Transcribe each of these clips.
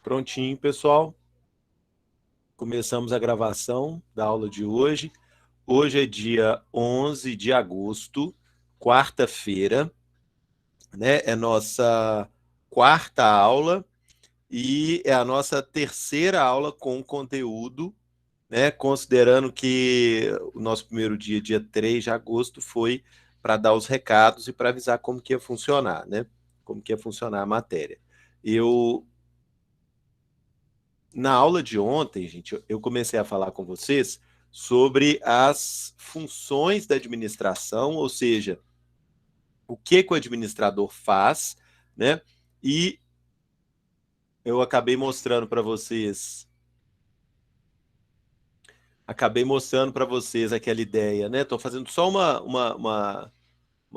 Prontinho, pessoal. Começamos a gravação da aula de hoje. Hoje é dia 11 de agosto, quarta-feira, né? É nossa quarta aula e é a nossa terceira aula com conteúdo, né? Considerando que o nosso primeiro dia, dia 3 de agosto, foi para dar os recados e para avisar como que ia funcionar, né? Como que ia funcionar a matéria. Eu Na aula de ontem, gente, eu comecei a falar com vocês sobre as funções da administração, ou seja, o que que o administrador faz, né? E eu acabei mostrando para vocês aquela ideia, né? Estou fazendo só uma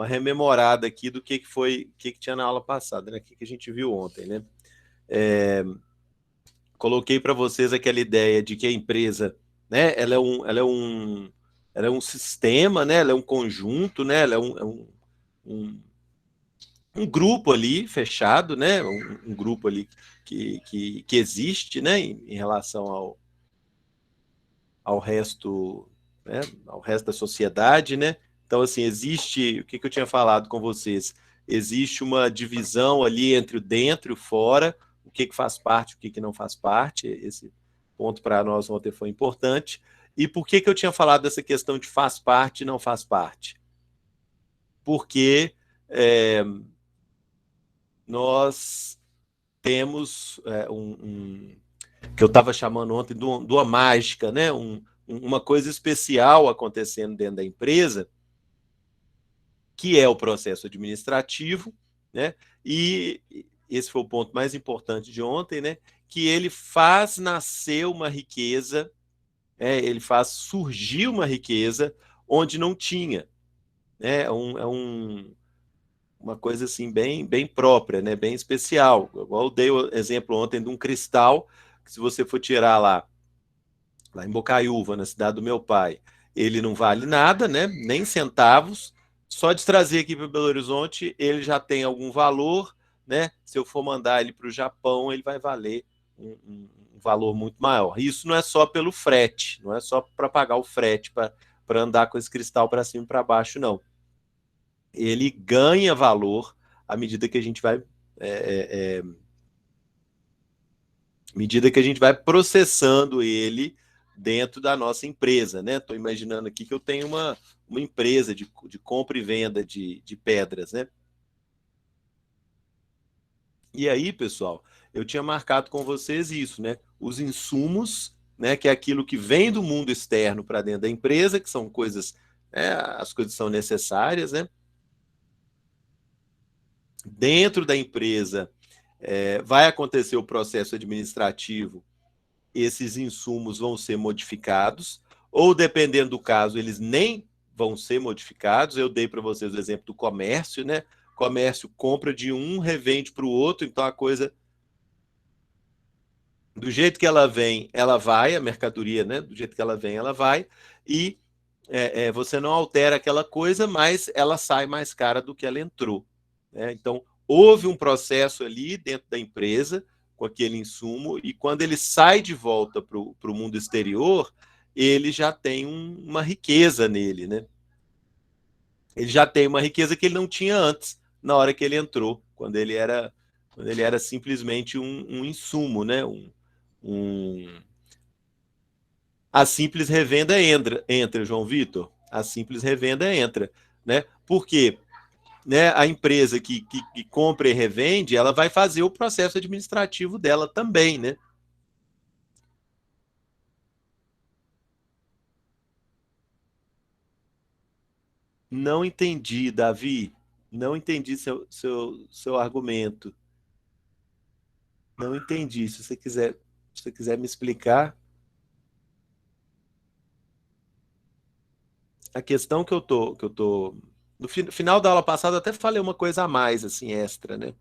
rememorada aqui do que foi, o que tinha na aula passada, né? O que a gente viu ontem, né? Coloquei para vocês aquela ideia de que a empresa, né, ela é um sistema, né, ela é um conjunto, né, ela um, um grupo ali fechado, né, um grupo ali que existe, né, em relação ao resto, né, ao resto da sociedade, né. Então, assim, existe, o que eu tinha falado com vocês? Existe uma divisão ali entre o dentro e o fora, o que faz parte, o que não faz parte. Esse ponto para nós ontem foi importante. E por que eu tinha falado dessa questão de faz parte e não faz parte? Porque nós temos que eu estava chamando ontem de uma mágica, né? Uma coisa especial acontecendo dentro da empresa, que é o processo administrativo, né? E esse foi o ponto mais importante de ontem, né? Que ele faz nascer uma riqueza, ele faz surgir uma riqueza onde não tinha, né? Uma coisa assim bem própria, né? Bem especial. Igual eu dei o exemplo ontem de um cristal, que se você for tirar lá em Bocaiúva, na cidade do meu pai, ele não vale nada, né? Nem centavos. Só de trazer aqui para Belo Horizonte, ele já tem algum valor, né? Se eu for mandar ele para o Japão, ele vai valer um valor muito maior. Isso não é só pelo frete, não é só para pagar o frete para andar com esse cristal para cima e para baixo, não. Ele ganha valor à medida que a gente vai medida que a gente vai processando ele dentro da nossa empresa, né? Estou imaginando aqui que eu tenho uma empresa de compra e venda de pedras, né? E aí, pessoal, eu tinha marcado com vocês isso, né? Os insumos, né? Que é aquilo que vem do mundo externo para dentro da empresa, que são coisas, as coisas são necessárias, né? Dentro da empresa vai acontecer o processo administrativo, esses insumos vão ser modificados, ou dependendo do caso, eles nem vão ser modificados. Eu dei para vocês o exemplo do comércio, né? Comércio compra de um, revende para o outro, então a coisa, do jeito que ela vem, ela vai, a mercadoria, né? Do jeito que ela vem, ela vai, e você não altera aquela coisa, mas ela sai mais cara do que ela entrou, né? Então, houve um processo ali dentro da empresa com aquele insumo, e quando ele sai de volta para o mundo exterior, ele já tem uma riqueza nele, né? Ele já tem uma riqueza que ele não tinha antes, na hora que ele entrou, quando ele era simplesmente um insumo, né? Um, a simples revenda entra, João Vitor. A simples revenda entra, né? Porque, né, a empresa que compra e revende, ela vai fazer o processo administrativo dela também, né? Não entendi, Davi. Não entendi seu argumento. Não entendi. Se você quiser me explicar, a questão que eu tô no final da aula passada eu até falei uma coisa a mais, assim, extra, né?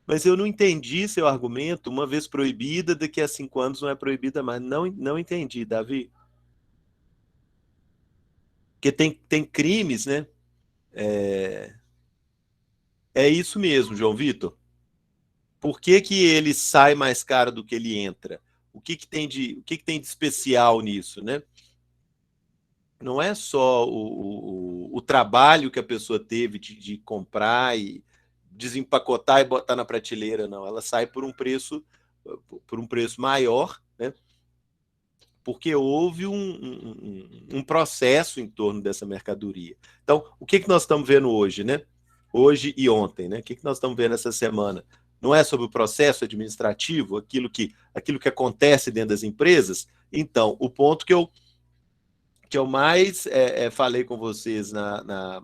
Mas eu não entendi seu argumento. Uma vez proibida, daqui a 5 anos não é proibida mais. Não, não entendi, Davi. Porque tem crimes, né? É isso mesmo, João Vitor. Por que que ele sai mais caro do que ele entra? O que tem de especial nisso, né? Não é só o trabalho que a pessoa teve de comprar e desempacotar e botar na prateleira, não. Ela sai por um preço maior, né? Porque houve um processo em torno dessa mercadoria. Então, o que nós estamos vendo hoje, né? Hoje e ontem, né? O que nós estamos vendo essa semana? Não é sobre o processo administrativo, aquilo que acontece dentro das empresas? Então, o ponto que eu mais falei com vocês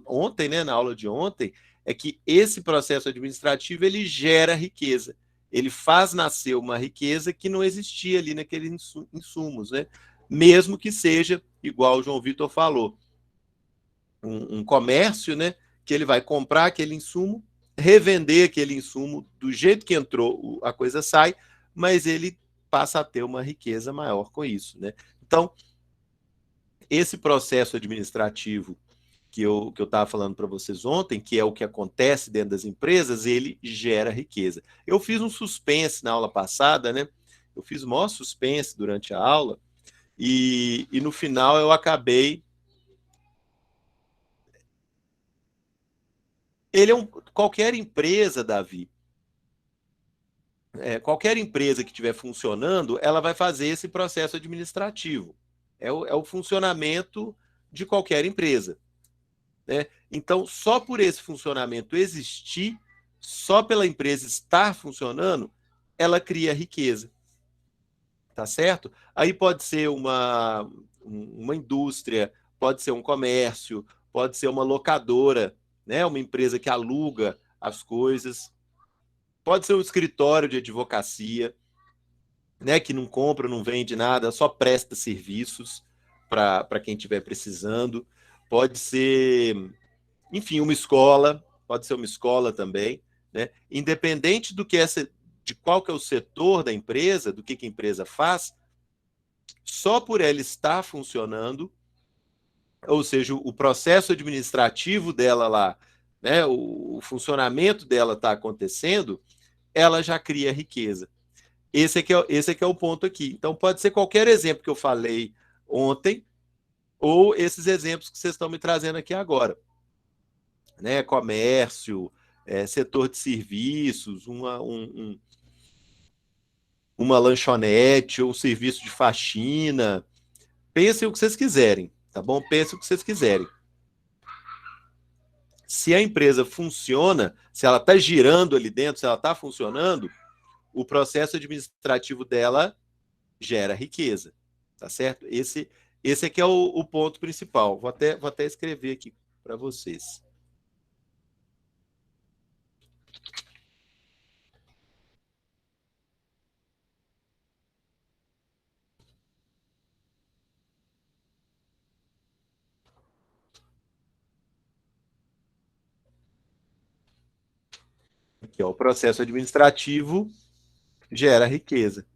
ontem, né, na aula de ontem, é que esse processo administrativo ele gera riqueza. Ele faz nascer uma riqueza que não existia ali naqueles insumos, né? Mesmo que seja, igual o João Vitor falou, um comércio, né, que ele vai comprar aquele insumo, revender aquele insumo do jeito que entrou, a coisa sai, mas ele passa a ter uma riqueza maior com isso, né? Então, esse processo administrativo que eu estava falando para vocês ontem, que é o que acontece dentro das empresas, ele gera riqueza. Eu fiz um suspense na aula passada, né? Eu fiz o maior suspense durante a aula, e no final eu acabei. Ele é qualquer empresa, Davi, qualquer empresa que estiver funcionando, ela vai fazer esse processo administrativo. É o funcionamento de qualquer empresa. Né? Então, só por esse funcionamento existir, só pela empresa estar funcionando, ela cria riqueza. Tá certo? Aí pode ser uma indústria, pode ser um comércio, pode ser uma locadora, né? Uma empresa que aluga as coisas, pode ser um escritório de advocacia, né? Que não compra, não vende nada, só presta serviços para quem estiver precisando. Pode ser, enfim, uma escola, pode ser uma escola também, né? Independente de qual que é o setor da empresa, do que a empresa faz, só por ela estar funcionando, ou seja, o processo administrativo dela lá, né, o funcionamento dela está acontecendo, ela já cria riqueza. Esse é que é o ponto aqui. Então, pode ser qualquer exemplo que eu falei ontem, ou esses exemplos que vocês estão me trazendo aqui agora. Né? Comércio, setor de serviços, uma lanchonete, ou um serviço de faxina. Pensem o que vocês quiserem, tá bom? Pensem o que vocês quiserem. Se a empresa funciona, se ela está girando ali dentro, se ela está funcionando, o processo administrativo dela gera riqueza, tá certo? Esse aqui é o ponto principal. Vou até escrever aqui para vocês. Aqui, ó, o processo administrativo gera riqueza.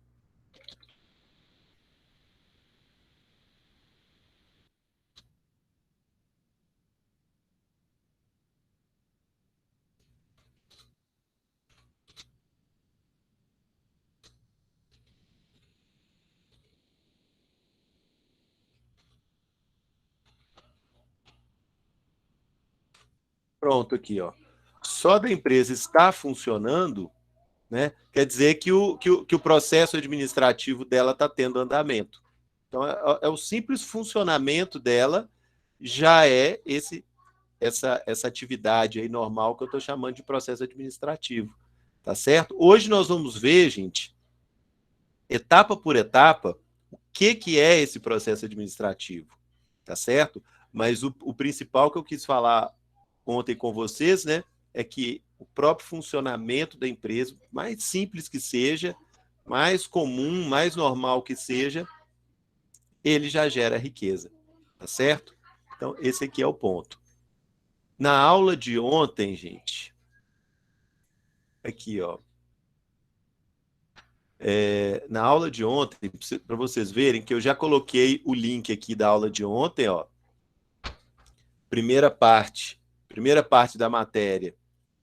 Pronto, aqui, ó. Só da empresa estar funcionando, né, quer dizer que o processo administrativo dela está tendo andamento. Então, é o simples funcionamento dela já é essa atividade aí normal que eu estou chamando de processo administrativo. Tá certo? Hoje nós vamos ver, gente, etapa por etapa, o que é esse processo administrativo. Tá certo? Mas o principal que eu quis falar ontem com vocês, né, é que o próprio funcionamento da empresa, mais simples que seja, mais comum, mais normal que seja, ele já gera riqueza, tá certo? Então, esse aqui é o ponto. Na aula de ontem, gente, aqui, ó, na aula de ontem, para vocês verem que eu já coloquei o link aqui da aula de ontem, ó, primeira parte da matéria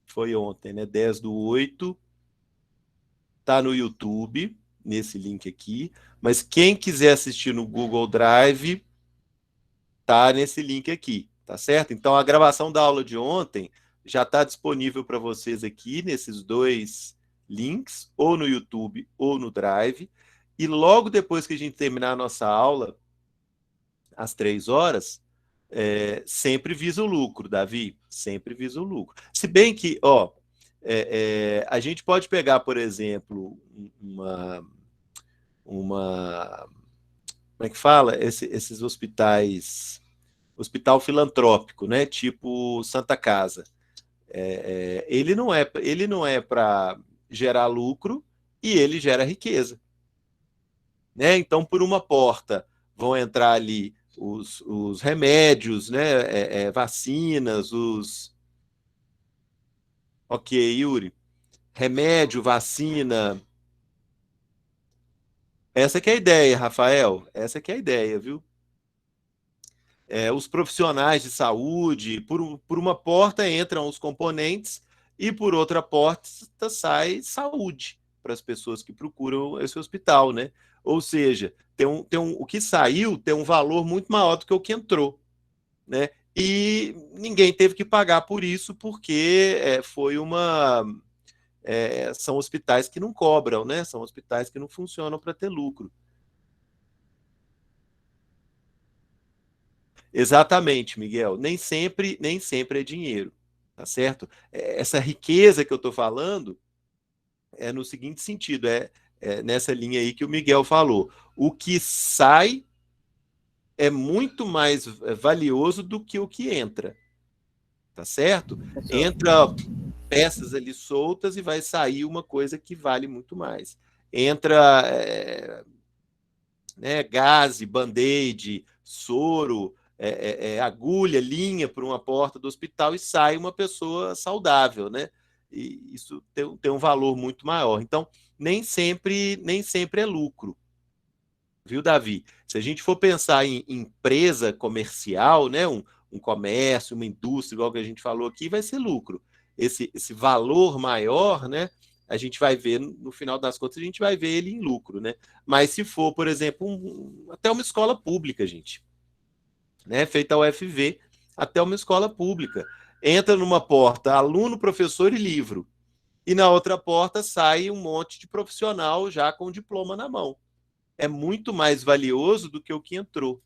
foi ontem, né, 10/8, tá no YouTube, nesse link aqui, mas quem quiser assistir no Google Drive, tá nesse link aqui, tá certo? Então a gravação da aula de ontem já está disponível para vocês aqui nesses dois links, ou no YouTube ou no Drive. E logo depois que a gente terminar a nossa aula, às 3 horas, sempre visa o lucro, Davi, sempre visa o lucro. Se bem que, ó, a gente pode pegar, por exemplo, uma como é que fala? Esses hospitais, hospital filantrópico, né? Tipo Santa Casa. Ele não é para gerar lucro e ele gera riqueza, né? Então, por uma porta vão entrar ali os remédios, né? Vacinas, os. Ok, Yuri. Remédio, vacina. Essa que é a ideia, Rafael. Essa que é a ideia, viu? Os profissionais de saúde, por uma porta entram os componentes e por outra porta sai saúde para as pessoas que procuram esse hospital, né? Ou seja, o que saiu tem um valor muito maior do que o que entrou, né? E ninguém teve que pagar por isso porque são hospitais que não cobram, né? São hospitais que não funcionam para ter lucro. Exatamente, Miguel. Nem sempre é dinheiro, tá certo? Essa riqueza que eu estou falando é no seguinte sentido, é nessa linha aí que o Miguel falou. O que sai é muito mais valioso do que o que entra, tá certo? Professor, Entra peças ali soltas e vai sair uma coisa que vale muito mais. Entra né, gaze, band-aid, soro, agulha, linha por uma porta do hospital e sai uma pessoa saudável, né? E isso tem um valor muito maior. Então, nem sempre é lucro, viu, Davi? Se a gente for pensar em empresa comercial, né, um comércio, uma indústria, igual que a gente falou aqui, vai ser lucro. Esse valor maior, né, a gente vai ver, no final das contas, a gente vai ver ele em lucro, né? Mas se for, por exemplo, até uma escola pública, gente, né, feita a UFV, até uma escola pública, entra numa porta aluno, professor e livro, e na outra porta sai um monte de profissional já com diploma na mão. É muito mais valioso do que o que entrou.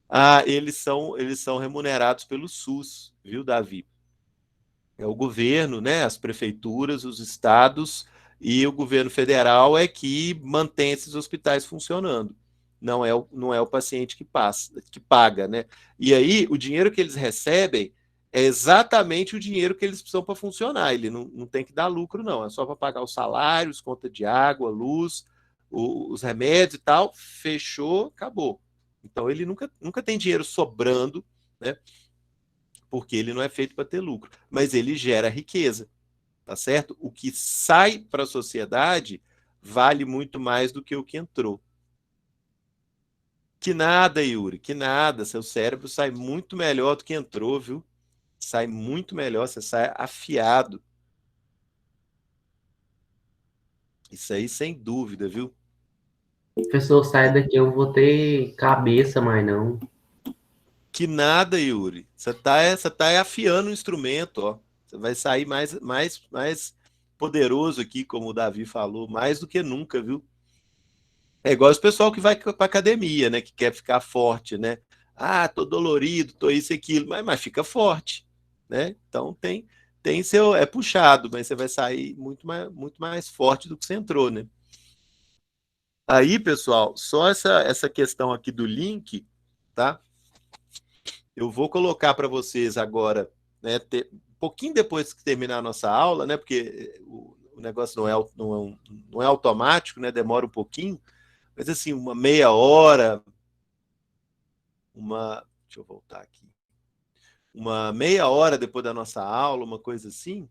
Ah, eles são remunerados pelo SUS, viu, Davi? É o governo, né, as prefeituras, os estados e o governo federal é que mantém esses hospitais funcionando. Não é o paciente que passa, que paga, né? E aí o dinheiro que eles recebem é exatamente o dinheiro que eles precisam para funcionar. Ele não tem que dar lucro, não. É só para pagar os salários, conta de água, luz, os remédios e tal. Fechou, acabou. Então ele nunca tem dinheiro sobrando, né? Porque ele não é feito para ter lucro, mas ele gera riqueza, tá certo? O que sai para a sociedade vale muito mais do que o que entrou. Que nada, Yuri, que nada. Seu cérebro sai muito melhor do que entrou, viu? Sai muito melhor, você sai afiado. Isso aí, sem dúvida, viu? professor, sai daqui, eu vou ter cabeça, mas não. Que nada, Yuri. Você tá afiando o instrumento, ó. Você vai sair mais poderoso aqui, como o Davi falou, mais do que nunca, viu? É igual os pessoal que vai para academia, né? Que quer ficar forte, né? Ah, tô dolorido, tô isso e aquilo, mas fica forte, né? Então tem seu é puxado, mas você vai sair muito mais forte do que você entrou, né? Aí, pessoal, só essa questão aqui do link, tá? Eu vou colocar para vocês agora, né? Um pouquinho depois que terminar a nossa aula, né? Porque o negócio não é automático, né? Demora um pouquinho, mas assim, uma meia hora, deixa eu voltar aqui, uma meia hora depois da nossa aula, uma coisa assim,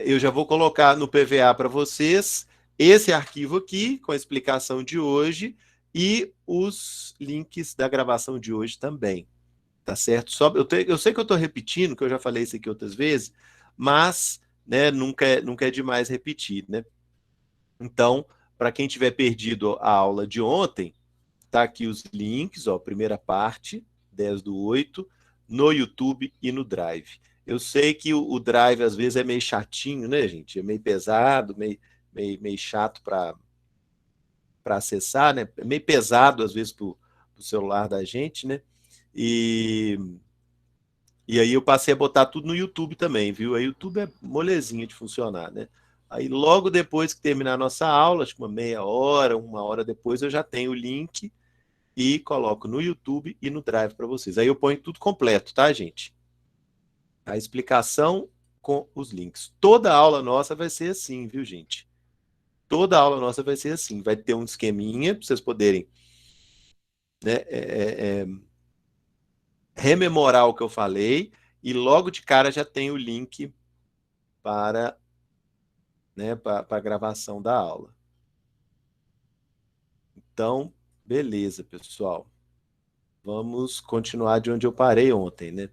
eu já vou colocar no PVA para vocês esse arquivo aqui, com a explicação de hoje, e os links da gravação de hoje também. Tá certo? Eu sei que eu estou repetindo, que eu já falei isso aqui outras vezes, mas, né, nunca é demais repetir, né? Então, para quem tiver perdido a aula de ontem, tá aqui os links, ó, primeira parte, 10/8, no YouTube e no Drive. Eu sei que o Drive às vezes é meio chatinho, né, gente? É meio pesado, meio chato para acessar, né? É meio pesado às vezes para o celular da gente, né? E, e aí eu passei a botar tudo no YouTube também, viu? Aí o YouTube é molezinha de funcionar, né? Aí logo depois que terminar a nossa aula, acho que uma meia hora, uma hora depois, eu já tenho o link e coloco no YouTube e no Drive para vocês. Aí eu ponho tudo completo, tá, gente? A explicação com os links. Toda aula nossa vai ser assim, viu, gente? Toda aula nossa vai ser assim. Vai ter um esqueminha para vocês poderem, né, rememorar o que eu falei e logo de cara já tem o link para, né, para a gravação da aula. Então, beleza, pessoal. Vamos continuar de onde eu parei ontem, né?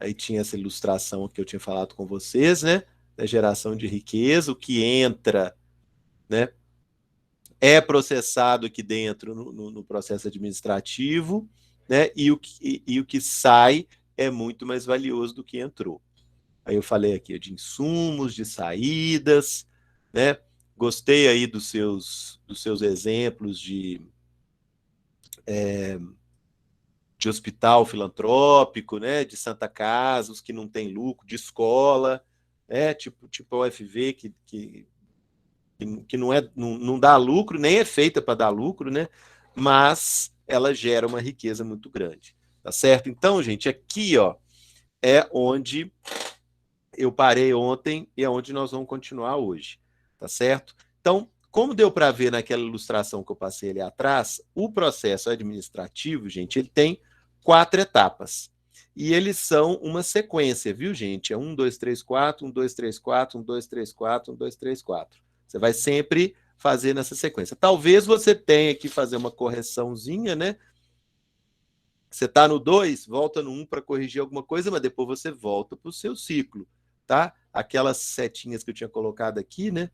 Aí tinha essa ilustração que eu tinha falado com vocês, né? Da geração de riqueza, o que entra, né? É processado aqui dentro no processo administrativo, né? E o que sai é muito mais valioso do que entrou. Aí eu falei aqui de insumos, de saídas, né? Gostei aí dos seus exemplos de hospital filantrópico, né, de Santa Casa, os que não têm lucro, de escola, né, tipo a UFV, que não dá lucro, nem é feita para dar lucro, né, mas ela gera uma riqueza muito grande, tá certo? Então, gente, aqui, ó, é onde eu parei ontem e é onde nós vamos continuar hoje, tá certo? Então, como deu para ver naquela ilustração que eu passei ali atrás, o processo administrativo, gente, ele tem 4 etapas. E eles são uma sequência, viu, gente? É 1, 2, 3, 4, 1, 2, 3, 4, 1, 2, 3, 4, 1, 2, 3, 4. Você vai sempre fazer nessa sequência. Talvez você tenha que fazer uma correçãozinha, né? Você está no 2, volta no 1 para corrigir alguma coisa, mas depois você volta para o seu ciclo, tá? Aquelas setinhas que eu tinha colocado aqui, né?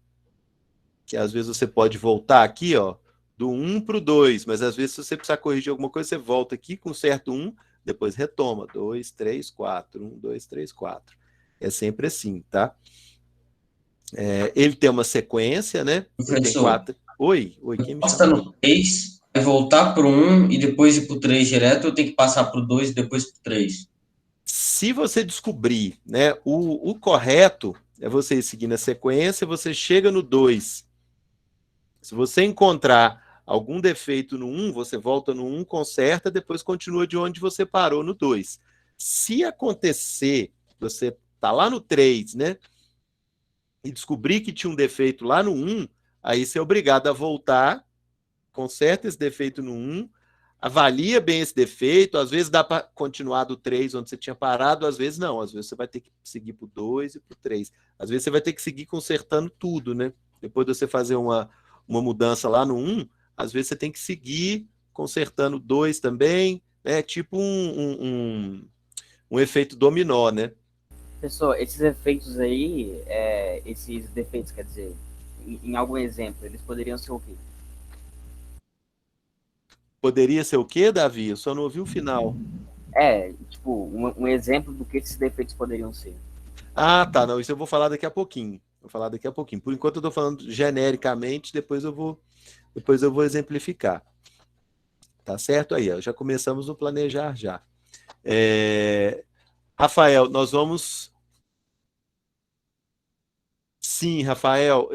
Que às vezes você pode voltar aqui, ó, do 1 para o 2, mas às vezes se você precisar corrigir alguma coisa, você volta aqui, conserta 1, depois retoma. 2, 3, 4. 1, 2, 3, 4. É sempre assim, tá? Ele tem uma sequência, né? Ele tem Professor, 4. Oi, quem me posta chamou? no 3, vai voltar pro 1 e depois ir pro 3 direto, ou tem que passar pro 2 e depois pro 3? Se você descobrir, né, o correto é você ir seguindo a sequência, você chega no 2. Se você encontrar algum defeito no 1, você volta no 1, conserta, depois continua de onde você parou no 2. Se acontecer, você tá lá no 3, né, e descobrir que tinha um defeito lá no 1, aí você é obrigado a voltar, conserta esse defeito no 1, avalia bem esse defeito, às vezes dá para continuar do 3 onde você tinha parado, às vezes não, às vezes você vai ter que seguir para o 2 e para o 3. Às vezes você vai ter que seguir consertando tudo, né? Depois de você fazer uma mudança lá no 1, às vezes você tem que seguir consertando o 2 também, né? Tipo um efeito dominó, né? Pessoal, esses efeitos aí, esses defeitos, quer dizer, em algum exemplo, eles poderiam ser o quê? Poderia ser o quê, Davi? Eu só não ouvi o final. Tipo, um exemplo do que esses defeitos poderiam ser. Ah, tá. Não, isso eu vou falar daqui a pouquinho. Vou falar daqui a pouquinho. Por enquanto eu estou falando genericamente, depois eu vou exemplificar. Tá certo aí? Ó, já começamos no planejar já. Rafael, nós vamos. Sim, Rafael,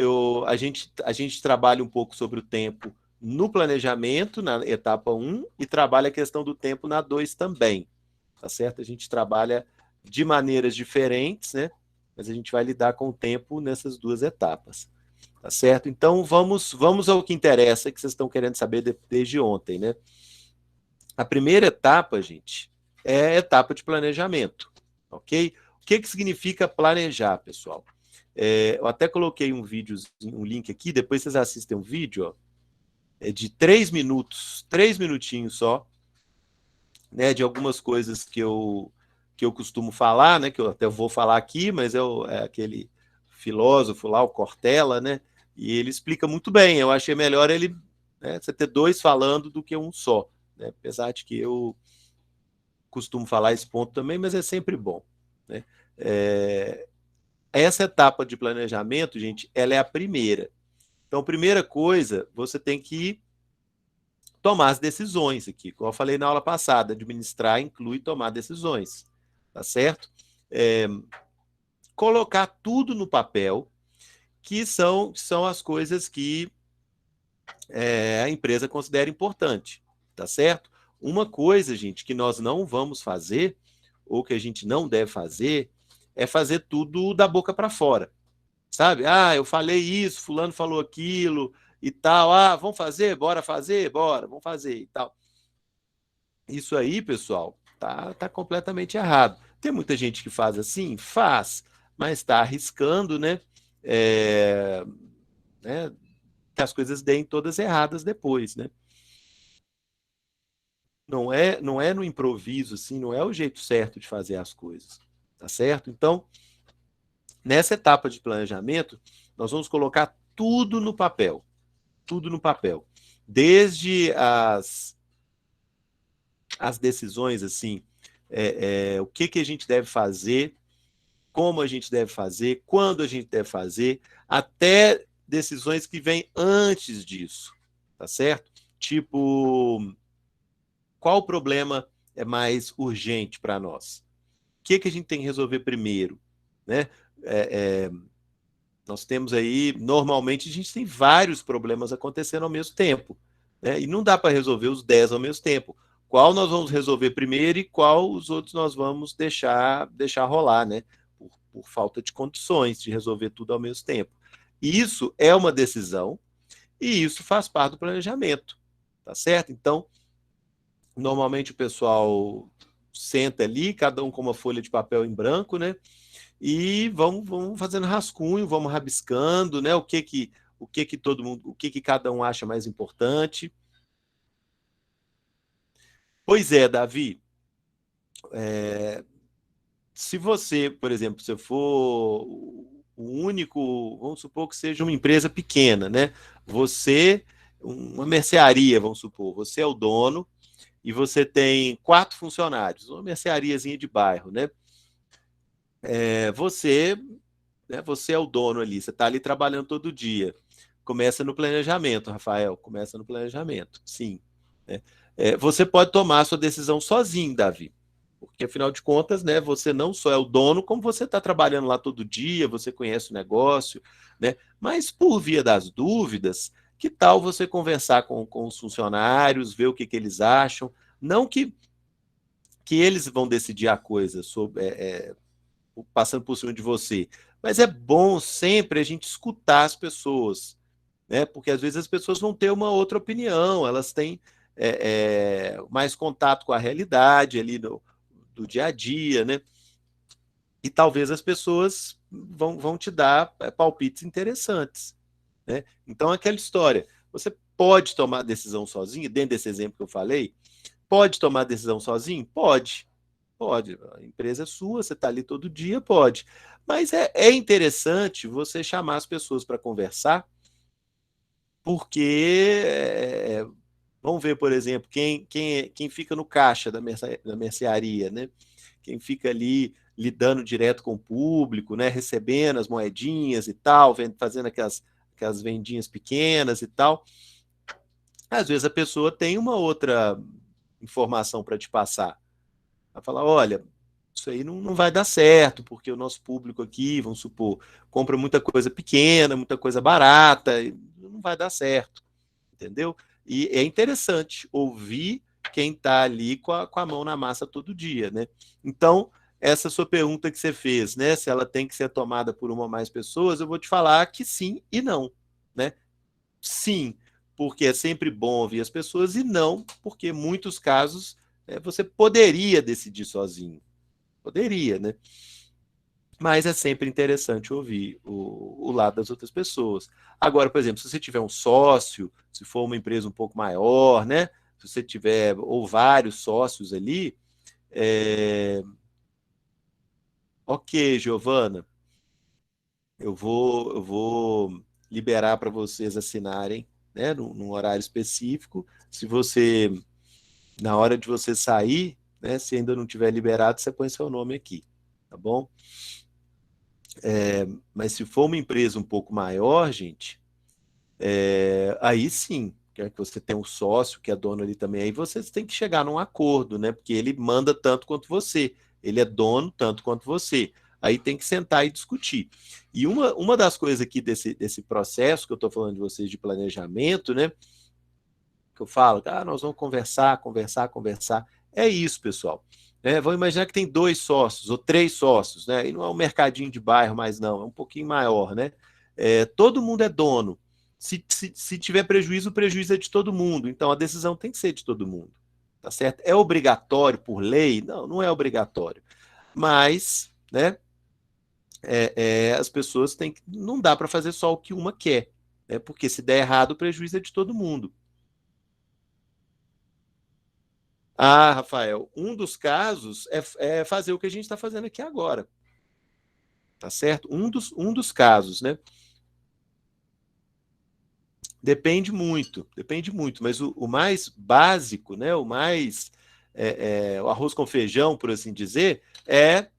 a gente trabalha um pouco sobre o tempo no planejamento, na etapa 1, e trabalha a questão do tempo na 2 também. Tá certo? A gente trabalha de maneiras diferentes, né? Mas a gente vai lidar com o tempo nessas 2 etapas. Tá certo? Então vamos ao que interessa, que vocês estão querendo saber desde ontem, né? A primeira etapa, gente, é a etapa de planejamento, ok? O que significa planejar, pessoal? Eu até coloquei um link aqui, depois vocês assistem um vídeo, ó, de 3 minutos, 3 minutinhos só, né, de algumas coisas que eu costumo falar, né, que eu até vou falar aqui, mas é aquele filósofo lá, o Cortella, né, e ele explica muito bem. Eu achei melhor ele, né, você ter dois falando do que um só, né, apesar de que eu costumo falar esse ponto também, mas é sempre bom, né. Essa etapa de planejamento, gente, ela é a primeira. Então, primeira coisa, você tem que tomar as decisões aqui. Como eu falei na aula passada, administrar inclui tomar decisões, tá certo? Colocar tudo no papel, que são as coisas que a empresa considera importante, tá certo? Uma coisa, gente, que nós não vamos fazer, ou que a gente não deve fazer, é fazer tudo da boca para fora, sabe? Ah, eu falei isso, fulano falou aquilo e tal. Ah, vamos fazer? Bora fazer? Bora, vamos fazer e tal. Isso aí, pessoal, tá completamente errado. Tem muita gente que faz assim? Faz, mas está arriscando, né? Né? Que as coisas deem todas erradas depois, né? Não é no improviso, assim, não é o jeito certo de fazer as coisas, tá certo? Então, nessa etapa de planejamento, nós vamos colocar tudo no papel, desde as decisões, assim, o que a gente deve fazer, como a gente deve fazer, quando a gente deve fazer, até decisões que vêm antes disso, tá certo? Tipo, qual problema é mais urgente para nós? O que a gente tem que resolver primeiro, né? Nós temos aí, normalmente, a gente tem vários problemas acontecendo ao mesmo tempo, né? E não dá para resolver os 10 ao mesmo tempo. Qual nós vamos resolver primeiro e qual os outros nós vamos deixar rolar, né? Por falta de condições de resolver tudo ao mesmo tempo. Isso é uma decisão e isso faz parte do planejamento, tá certo? Então, normalmente o pessoal senta ali, cada um com uma folha de papel em branco, né? E vamos fazendo rascunho, vamos rabiscando, né? O que todo mundo, o que cada um acha mais importante. Pois é, Davi. Se você, por exemplo, se for o único, vamos supor que seja uma empresa pequena, né? Você, uma mercearia, vamos supor, você é o dono e você tem 4 funcionários, uma merceariazinha de bairro, né? Você é o dono ali, você está ali trabalhando todo dia. Começa no planejamento, Rafael, começa no planejamento, sim. Né? Você pode tomar a sua decisão sozinho, Davi, porque afinal de contas, né, você não só é o dono, como você está trabalhando lá todo dia, você conhece o negócio, né? Mas por via das dúvidas, que tal você conversar com os funcionários, ver o que eles acham, não que eles vão decidir a coisa sobre, passando por cima de você. Mas é bom sempre a gente escutar as pessoas, né? Porque às vezes as pessoas vão ter uma outra opinião, elas têm mais contato com a realidade ali do dia a dia, né? E talvez as pessoas vão te dar palpites interessantes, né? Então, aquela história, você pode tomar decisão sozinho, dentro desse exemplo que eu falei, pode tomar decisão sozinho? Pode. Pode, a empresa é sua, você está ali todo dia, pode. Mas é interessante você chamar as pessoas para conversar, porque vamos ver, por exemplo, quem fica no caixa da mercearia, né? Quem fica ali lidando direto com o público, né? Recebendo as moedinhas e tal, fazendo aquelas vendinhas pequenas e tal. Às vezes a pessoa tem uma outra informação para te passar. Vai falar, olha, isso aí não vai dar certo, porque o nosso público aqui, vamos supor, compra muita coisa pequena, muita coisa barata, e não vai dar certo, entendeu? E é interessante ouvir quem está ali com a mão na massa todo dia, né? Então, essa sua pergunta que você fez, né? Se ela tem que ser tomada por uma ou mais pessoas, eu vou te falar que sim e não, né? Sim, porque é sempre bom ouvir as pessoas, e não, porque em muitos casos você poderia decidir sozinho. Poderia, né? Mas é sempre interessante ouvir o lado das outras pessoas. Agora, por exemplo, se você tiver um sócio, se for uma empresa um pouco maior, né? se você tiver ou vários sócios ali, ok, Giovana, eu vou liberar para vocês assinarem, né, num horário específico. Se você, na hora de você sair, né, se ainda não tiver liberado, você põe seu nome aqui, tá bom? Mas se for uma empresa um pouco maior, gente, aí sim, quer que você tenha um sócio que é dono ali também, aí vocês têm que chegar num acordo, né? Porque ele manda tanto quanto você, ele é dono tanto quanto você. Aí tem que sentar e discutir. E uma das coisas aqui desse processo que eu estou falando de vocês de planejamento, né? Que eu falo, nós vamos conversar, é isso, pessoal. Vamos imaginar que tem 2 sócios ou 3 sócios, né? E não é um mercadinho de bairro mais, não, é um pouquinho maior, né? Todo mundo é dono. Se tiver prejuízo, o prejuízo é de todo mundo. Então a decisão tem que ser de todo mundo. Tá certo? É obrigatório por lei? Não, não é obrigatório. Mas, né? As pessoas têm que. Não dá para fazer só o que uma quer, né? Porque se der errado, o prejuízo é de todo mundo. Rafael, um dos casos é fazer o que a gente está fazendo aqui agora. Tá certo? Um dos casos, né? Depende muito, mas o mais básico, né? O mais o arroz com feijão, por assim dizer, é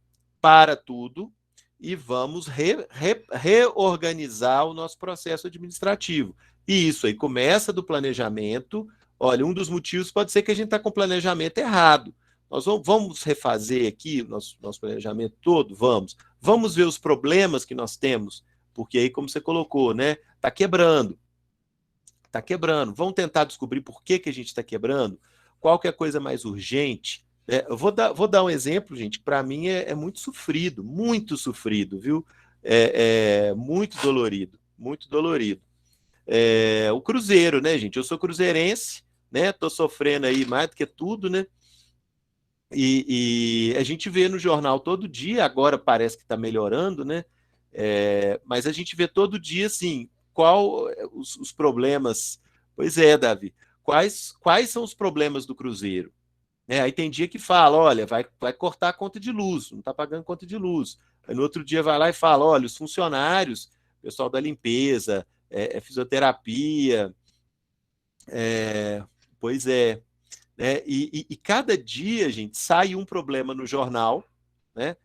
para tudo e vamos reorganizar o nosso processo administrativo. E isso aí começa do planejamento. Olha, um dos motivos pode ser que a gente está com o planejamento errado. Nós vamos refazer aqui o nosso planejamento todo? Vamos. Vamos ver os problemas que nós temos, porque aí, como você colocou, né? Está quebrando. Está quebrando. Vamos tentar descobrir por que a gente está quebrando? Qual que é a coisa mais urgente? Eu vou dar um exemplo, gente, que para mim é muito sofrido, viu? Muito dolorido, muito dolorido. O Cruzeiro, né, gente? Eu sou cruzeirense, né? Tô sofrendo aí mais do que tudo, né? E a gente vê no jornal todo dia, agora parece que está melhorando, né? Mas a gente vê todo dia, assim, qual os problemas. Pois é, Davi. Quais são os problemas do Cruzeiro? Aí tem dia que fala, olha, vai cortar a conta de luz, não está pagando conta de luz. Aí no outro dia vai lá e fala, olha, os funcionários, pessoal da limpeza, fisioterapia, pois é. E cada dia, gente, sai um problema no jornal, né?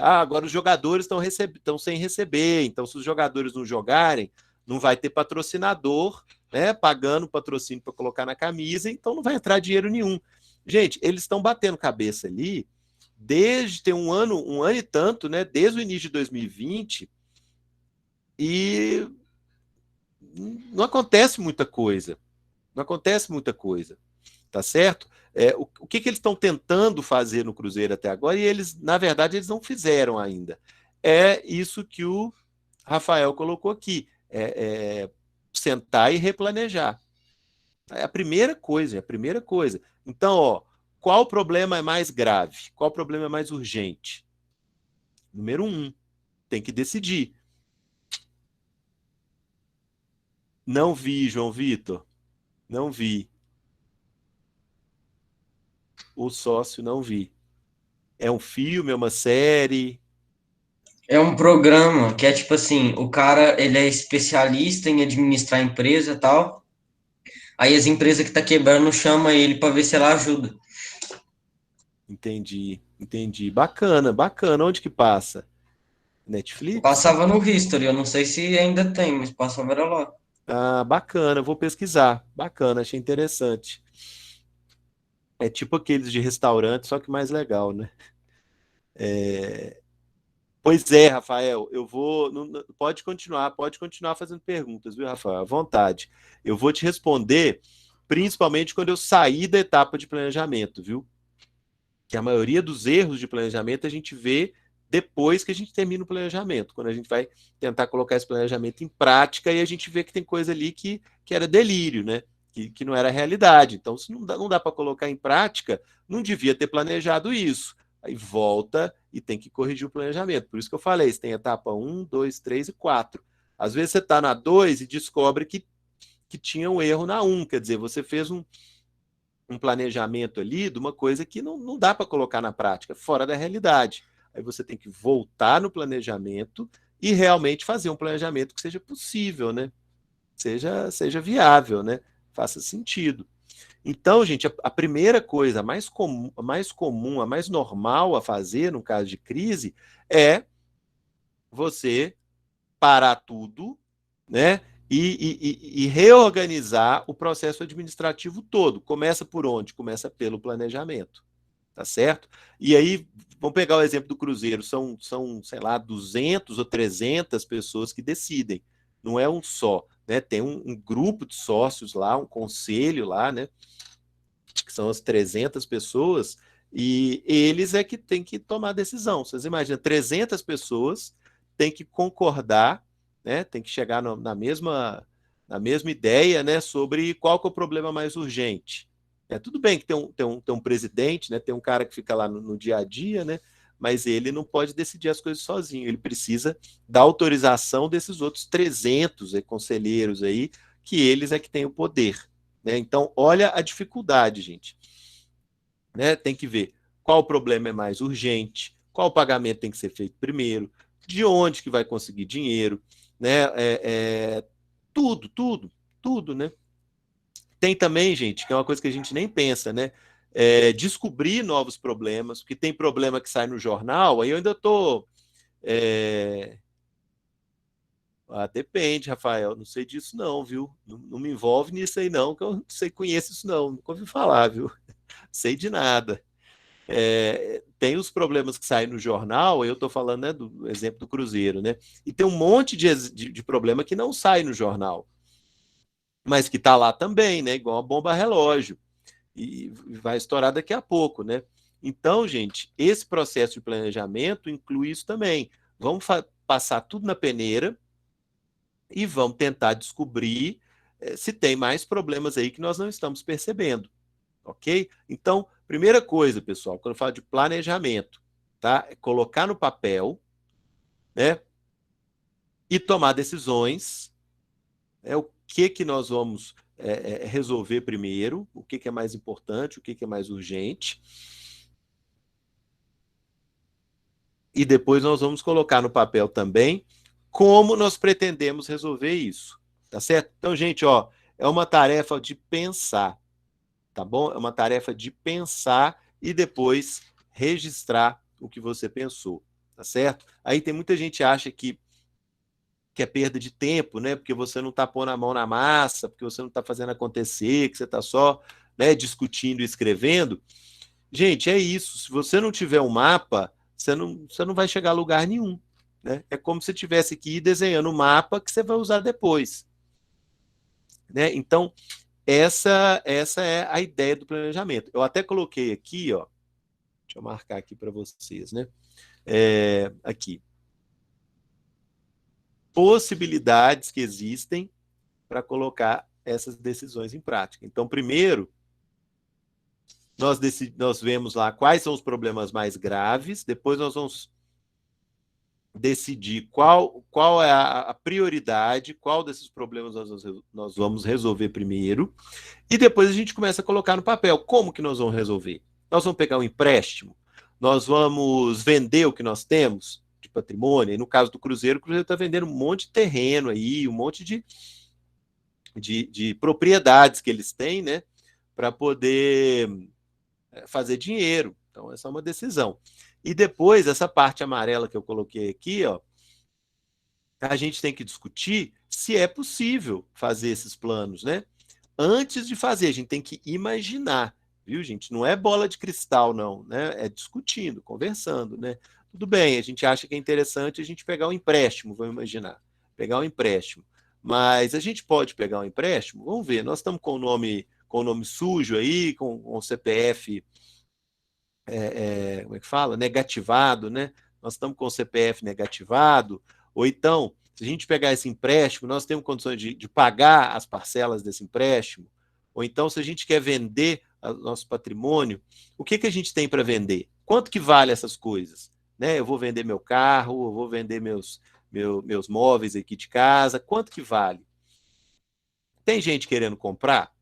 Agora os jogadores estão sem receber, então se os jogadores não jogarem, não vai ter patrocinador, né? Pagando patrocínio para colocar na camisa, então não vai entrar dinheiro nenhum. Gente, eles estão batendo cabeça ali desde tem um ano e tanto, né? Desde o início de 2020 e não acontece muita coisa. Não acontece muita coisa. Tá certo? O que eles estão tentando fazer no Cruzeiro até agora, e eles, na verdade, eles não fizeram ainda. É isso que o Rafael colocou aqui: sentar e replanejar. É a primeira coisa, Então, qual problema é mais grave? Qual problema é mais urgente? Número 1, tem que decidir. Não vi, João Vitor. Não vi. O sócio não vi. É um filme, é uma série? É um programa que é tipo assim, o cara, ele é especialista em administrar a empresa e tal, aí as empresas que tá quebrando chama ele para ver se ela ajuda. Entendi. Bacana. Onde que passa? Netflix? Passava no History, eu não sei se ainda tem, mas passava era lá. Bacana, vou pesquisar. Bacana, achei interessante. É tipo aqueles de restaurante, só que mais legal, né? Pois é, Rafael, eu vou. Pode continuar fazendo perguntas, viu, Rafael? À vontade. Eu vou te responder, principalmente quando eu sair da etapa de planejamento, viu? Que a maioria dos erros de planejamento a gente vê depois que a gente termina o planejamento, quando a gente vai tentar colocar esse planejamento em prática e a gente vê que tem coisa ali que era delírio, né? Que não era realidade. Então, se não dá para colocar em prática, não devia ter planejado isso. Aí volta e tem que corrigir o planejamento. Por isso que eu falei, você tem etapa 1, 2, 3 e 4. Às vezes você está na 2 e descobre que tinha um erro na 1, quer dizer, você fez um planejamento ali de uma coisa que não dá para colocar na prática, fora da realidade. Aí você tem que voltar no planejamento e realmente fazer um planejamento que seja possível, né? Seja viável, né? Faça sentido. Então, gente, a primeira coisa, a mais comum, a mais normal a fazer no caso de crise é você parar tudo, né? E reorganizar o processo administrativo todo. Começa por onde? Começa pelo planejamento, tá certo? E aí, vamos pegar o exemplo do Cruzeiro, são sei lá, 200 ou 300 pessoas que decidem, não é um só, né? Tem um grupo de sócios lá, um conselho lá, né? Que são as 300 pessoas, e eles é que têm que tomar a decisão. Vocês imaginam, 300 pessoas têm que concordar, né, tem que chegar na mesma ideia, né, sobre qual que é o problema mais urgente. Tudo bem que tem um presidente, né, tem um cara que fica lá no dia a dia, né, mas ele não pode decidir as coisas sozinho, ele precisa da autorização desses outros 300 conselheiros aí, que eles é que têm o poder. Né? Então, olha a dificuldade, gente. Né? Tem que ver qual problema é mais urgente, qual pagamento tem que ser feito primeiro, de onde que vai conseguir dinheiro, né? Tudo, né? Tem também, gente, que é uma coisa que a gente nem pensa, né? Descobrir novos problemas, porque tem problema que sai no jornal, aí eu ainda estou... depende, Rafael, não sei disso não, viu? Não me envolve nisso aí não, que eu não sei, conheço isso não, nunca ouvi falar, viu? Sei de nada. Tem os problemas que saem no jornal, eu estou falando, né, do exemplo do Cruzeiro, né? E tem um monte de problema que não sai no jornal, mas que está lá também, né? Igual a bomba relógio, e vai estourar daqui a pouco, né? Então, gente, esse processo de planejamento inclui isso também. Vamos passar tudo na peneira, e vamos tentar descobrir se tem mais problemas aí que nós não estamos percebendo, ok? Então, primeira coisa, pessoal, quando eu falo de planejamento, tá? É colocar no papel, né? E tomar decisões, o que nós vamos resolver primeiro, o que é mais importante, o que é mais urgente. E depois nós vamos colocar no papel também como nós pretendemos resolver isso. Tá certo? Então, gente, ó, é uma tarefa de pensar, tá bom? É uma tarefa de pensar e depois registrar o que você pensou, tá certo? Aí tem muita gente que acha que é perda de tempo, né? Porque você não está pondo a mão na massa, porque você não está fazendo acontecer, que você está só, né, discutindo e escrevendo. Gente, é isso. Se você não tiver um mapa, você não vai chegar a lugar nenhum. Né? É como se tivesse que ir desenhando um mapa que você vai usar depois. Né? Então, essa é a ideia do planejamento. Eu até coloquei aqui, ó, deixa eu marcar aqui para vocês, né? Aqui. Possibilidades que existem para colocar essas decisões em prática. Então, primeiro, nós vemos lá quais são os problemas mais graves, depois nós vamos decidir qual é a prioridade, qual desses problemas nós vamos resolver primeiro, e depois a gente começa a colocar no papel como que nós vamos resolver. Nós vamos pegar um empréstimo, nós vamos vender o que nós temos de patrimônio, e no caso do Cruzeiro, o Cruzeiro está vendendo um monte de terreno aí, um monte de propriedades que eles têm, né, para poder fazer dinheiro. Então, essa é uma decisão. E depois, essa parte amarela que eu coloquei aqui, ó, a gente tem que discutir se é possível fazer esses planos, né? Antes de fazer, a gente tem que imaginar, viu, gente? Não é bola de cristal, não, né? É discutindo, conversando, né? Tudo bem, a gente acha que é interessante a gente pegar um empréstimo, vamos imaginar, pegar um empréstimo. Mas a gente pode pegar um empréstimo? Vamos ver, nós estamos com o nome sujo aí, com o CPF como é que fala? Negativado, né? Nós estamos com o CPF negativado, ou então, se a gente pegar esse empréstimo, nós temos condições de pagar as parcelas desse empréstimo, ou então, se a gente quer vender o nosso patrimônio, o que a gente tem para vender? Quanto que vale essas coisas? Né? Eu vou vender meu carro, eu vou vender meus móveis aqui de casa, quanto que vale? Tem gente querendo comprar?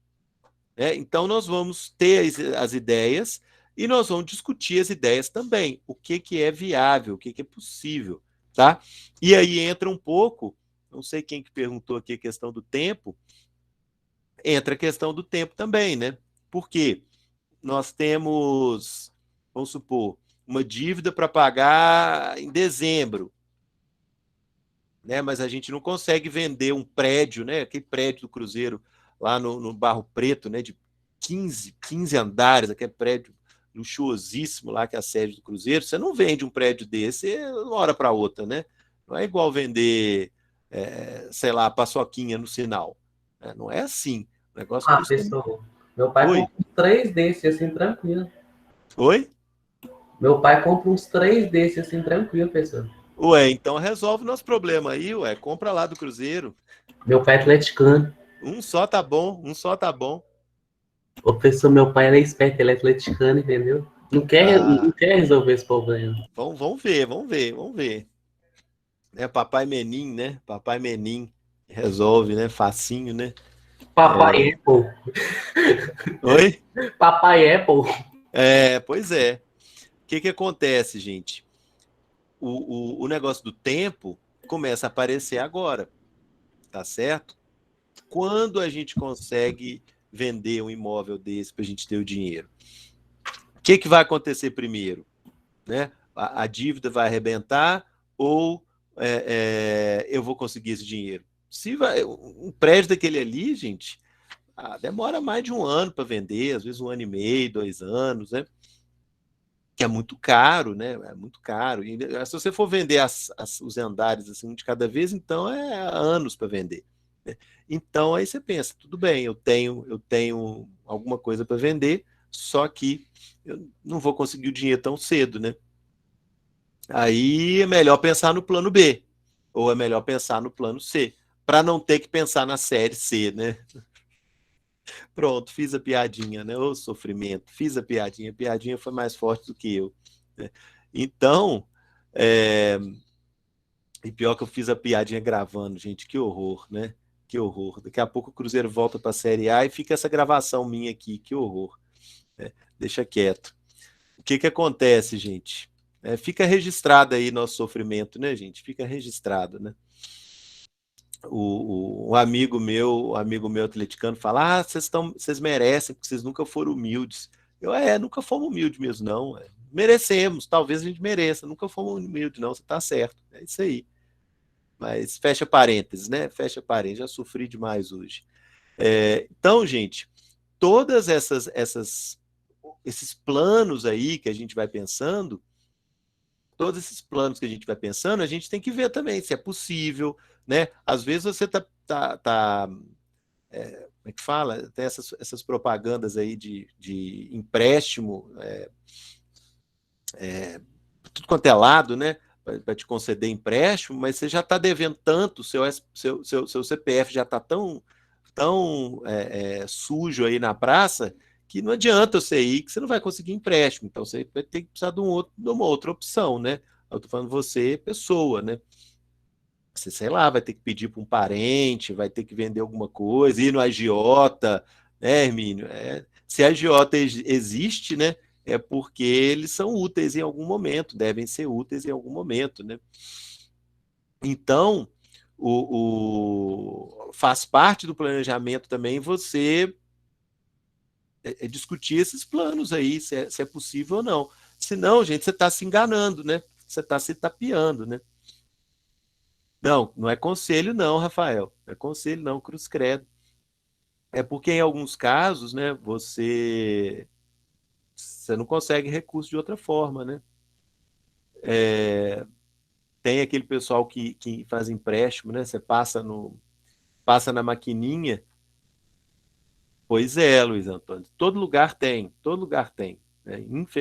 né? Então, nós vamos ter as ideias e nós vamos discutir as ideias também. O que é viável, o que é possível, tá? E aí entra um pouco, não sei quem que perguntou aqui a questão do tempo, entra a questão do tempo também, né? Porque nós temos, vamos supor, uma dívida para pagar em dezembro, né? Mas a gente não consegue vender um prédio, né? Aquele prédio do Cruzeiro lá no Barro Preto, né? De 15 andares, aquele prédio luxuosíssimo lá que é a sede do Cruzeiro. Você não vende um prédio desse de uma hora para outra, né? Não é igual vender, sei lá, paçoquinha no sinal. Né? Não é assim. O negócio custa. Pessoal, meu pai Oi? compra uns 3 desses assim, tranquilo. Oi? Meu pai compra uns 3 desses assim, tranquilo, pessoal. Ué, então resolve o nosso problema aí, ué. Compra lá do Cruzeiro. Meu pai é atleticano. Um só tá bom, um só tá bom. O pessoal, meu pai é esperto, ele é atleticano, entendeu? Não Ah, quer resolver esse problema. vamos ver, vamos ver, vamos ver. É Papai Menin, né? Papai Menin resolve, né? Facinho, né? Papai Apple. Oi? Papai Apple. Pois é. O que acontece, gente? O negócio do tempo começa a aparecer agora, tá certo? Quando a gente consegue vender um imóvel desse para a gente ter o dinheiro? O que vai acontecer primeiro? Né? A dívida vai arrebentar ou eu vou conseguir esse dinheiro? Se vai, um prédio daquele ali, gente, demora mais de um ano para vender, às vezes 1 ano e meio, 2 anos, né? Que é muito caro, né? É muito caro. E se você for vender os andares assim de cada vez, então é anos para vender. Né? Então aí você pensa, tudo bem, eu tenho alguma coisa para vender, só que eu não vou conseguir o dinheiro tão cedo, né? Aí é melhor pensar no plano B, ou é melhor pensar no plano C, para não ter que pensar na série C, né? Pronto, fiz a piadinha, né? Ô sofrimento, fiz a piadinha foi mais forte do que eu. Né? Então, é... e pior que eu fiz a piadinha gravando, gente, que horror, né? Que horror. Daqui a pouco o Cruzeiro volta para a Série A e fica essa gravação minha aqui, que horror. Né? Deixa quieto. O que acontece, gente? Fica registrado aí nosso sofrimento, né, gente? Fica registrado, né? Um amigo meu atleticano fala: vocês merecem, porque vocês nunca foram humildes. Nunca fomos humildes mesmo, não. Merecemos, talvez a gente mereça, nunca fomos humildes, não, você tá certo. É isso aí. Mas fecha parênteses, né? Fecha parênteses, já sofri demais hoje. Então, gente, todas esses planos aí que a gente vai pensando, todos esses planos que a gente vai pensando, a gente tem que ver também se é possível, né? Às vezes você como é que fala? Tem essas propagandas aí de empréstimo, tudo quanto é lado, né? Para te conceder empréstimo, mas você já está devendo tanto, seu CPF já está tão sujo aí na praça, que não adianta você ir, que você não vai conseguir empréstimo. Então você vai ter que precisar de uma outra opção, né? Eu estou falando você, pessoa, né? Você, sei lá, vai ter que pedir para um parente, vai ter que vender alguma coisa, ir no agiota, né, Hermínio? Se a agiota existe, né? É porque eles são úteis em algum momento, devem ser úteis em algum momento, né? Então, faz parte do planejamento também você discutir esses planos aí, se é possível ou não. Senão, gente, você está se enganando, né? Você está se tapeando, né? Não, não é conselho, não, Rafael. Não é conselho, não, cruz credo. É porque em alguns casos, né, você não consegue recurso de outra forma, né? Tem aquele pessoal que faz empréstimo, né? Você passa na maquininha. Pois é, Luiz Antônio. Todo lugar tem, todo lugar tem. Né?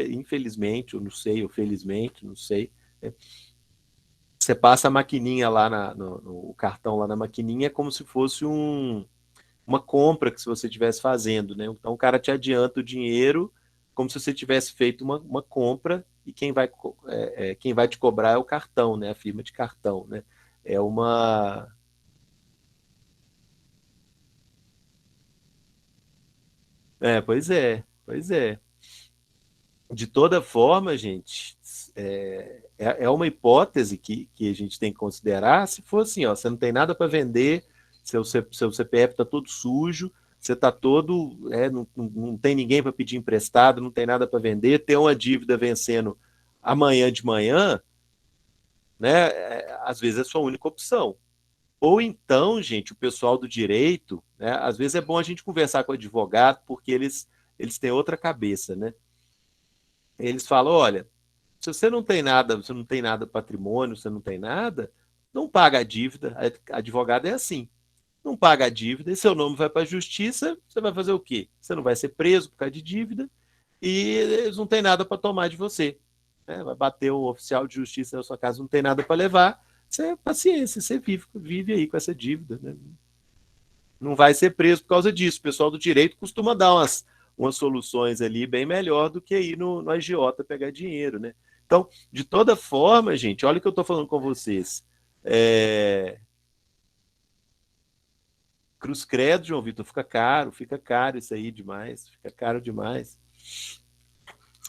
Infelizmente, eu não sei, ou felizmente, não sei. Né? Você passa a maquininha lá o cartão lá na maquininha é como se fosse uma compra que se você estivesse fazendo, né? Então o cara te adianta o dinheiro como se você tivesse feito uma compra e quem vai te cobrar é o cartão, né? A firma de cartão, né? É Pois é, pois é. De toda forma, gente, é uma hipótese que a gente tem que considerar. Se for assim, ó, você não tem nada para vender, seu CPF está todo sujo, você está todo, não tem ninguém para pedir emprestado, não tem nada para vender, tem uma dívida vencendo amanhã de manhã, né? Às vezes é a sua única opção. Ou então, gente, o pessoal do direito, né? Às vezes é bom a gente conversar com o advogado, porque eles têm outra cabeça, né? Eles falam, olha, se você não tem nada, você não tem nada patrimônio, você não tem nada, não paga a dívida. A advogada é assim. Não paga a dívida e seu nome vai para a justiça, você vai fazer o quê? Você não vai ser preso por causa de dívida e eles não têm nada para tomar de você. Né? Vai bater o oficial de justiça na sua casa, não tem nada para levar. Você, paciência, você vive aí com essa dívida. Né? Não vai ser preso por causa disso. O pessoal do direito costuma dar umas soluções ali bem melhor do que ir no agiota pegar dinheiro, né? Então, de toda forma, gente, olha o que eu estou falando com vocês. Cruz Credo, João Vitor, fica caro isso aí demais, fica caro demais.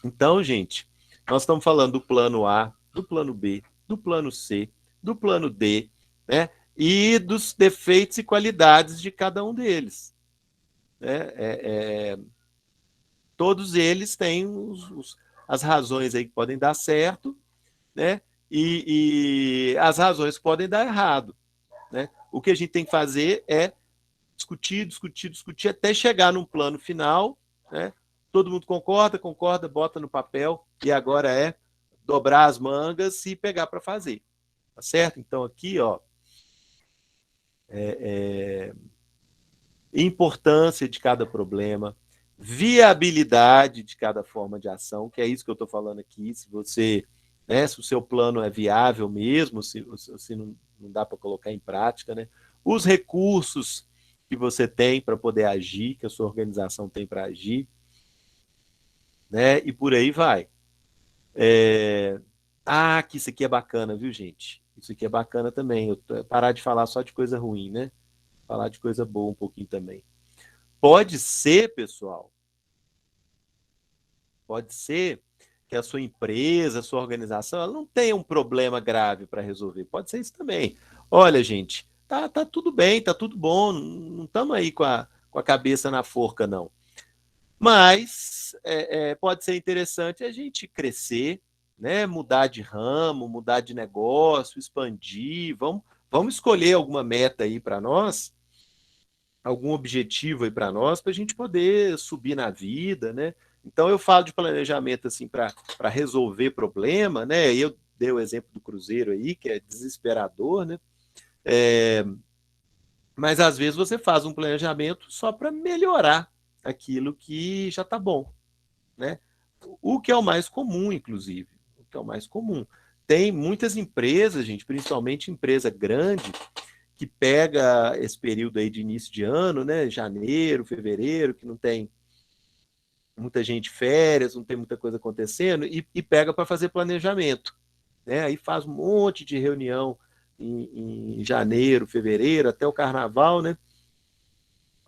Então, gente, nós estamos falando do plano A, do plano B, do plano C, do plano D, né? E dos defeitos e qualidades de cada um deles. Né? Todos eles têm as razões aí que podem dar certo, né? E as razões que podem dar errado. Né? O que a gente tem que fazer é discutir até chegar num plano final, né? Todo mundo concorda, bota no papel e agora é dobrar as mangas e pegar para fazer, tá certo? Então aqui, ó, importância de cada problema, viabilidade de cada forma de ação, que é isso que eu estou falando aqui. Se você, né, se o seu plano é viável mesmo, se não dá para colocar em prática, né? Os recursos que você tem para poder agir, que a sua organização tem para agir, né? E por aí vai. Que isso aqui é bacana, viu, gente? Isso aqui é bacana também. Parar de falar só de coisa ruim, né? Falar de coisa boa um pouquinho também. Pode ser, pessoal, pode ser que a sua empresa, a sua organização, ela não tenha um problema grave para resolver. Pode ser isso também. Olha, gente, tá tudo bem, tá tudo bom, não estamos aí com a cabeça na forca, não. Mas pode ser interessante a gente crescer, né? Mudar de ramo, mudar de negócio, expandir. Vamos escolher alguma meta aí para nós, algum objetivo aí para nós, para a gente poder subir na vida, né? Então eu falo de planejamento assim para resolver problema, né? Eu dei o exemplo do cruzeiro aí, que é desesperador, né? Mas às vezes você faz um planejamento só para melhorar aquilo que já está bom, né? O que é o mais comum, inclusive, o que é o mais comum. Tem muitas empresas, gente, principalmente empresa grande, que pega esse período aí de início de ano, né, janeiro, fevereiro, que não tem muita gente férias, não tem muita coisa acontecendo, e pega para fazer planejamento. Né? Aí faz um monte de reunião em janeiro, fevereiro, até o carnaval, né?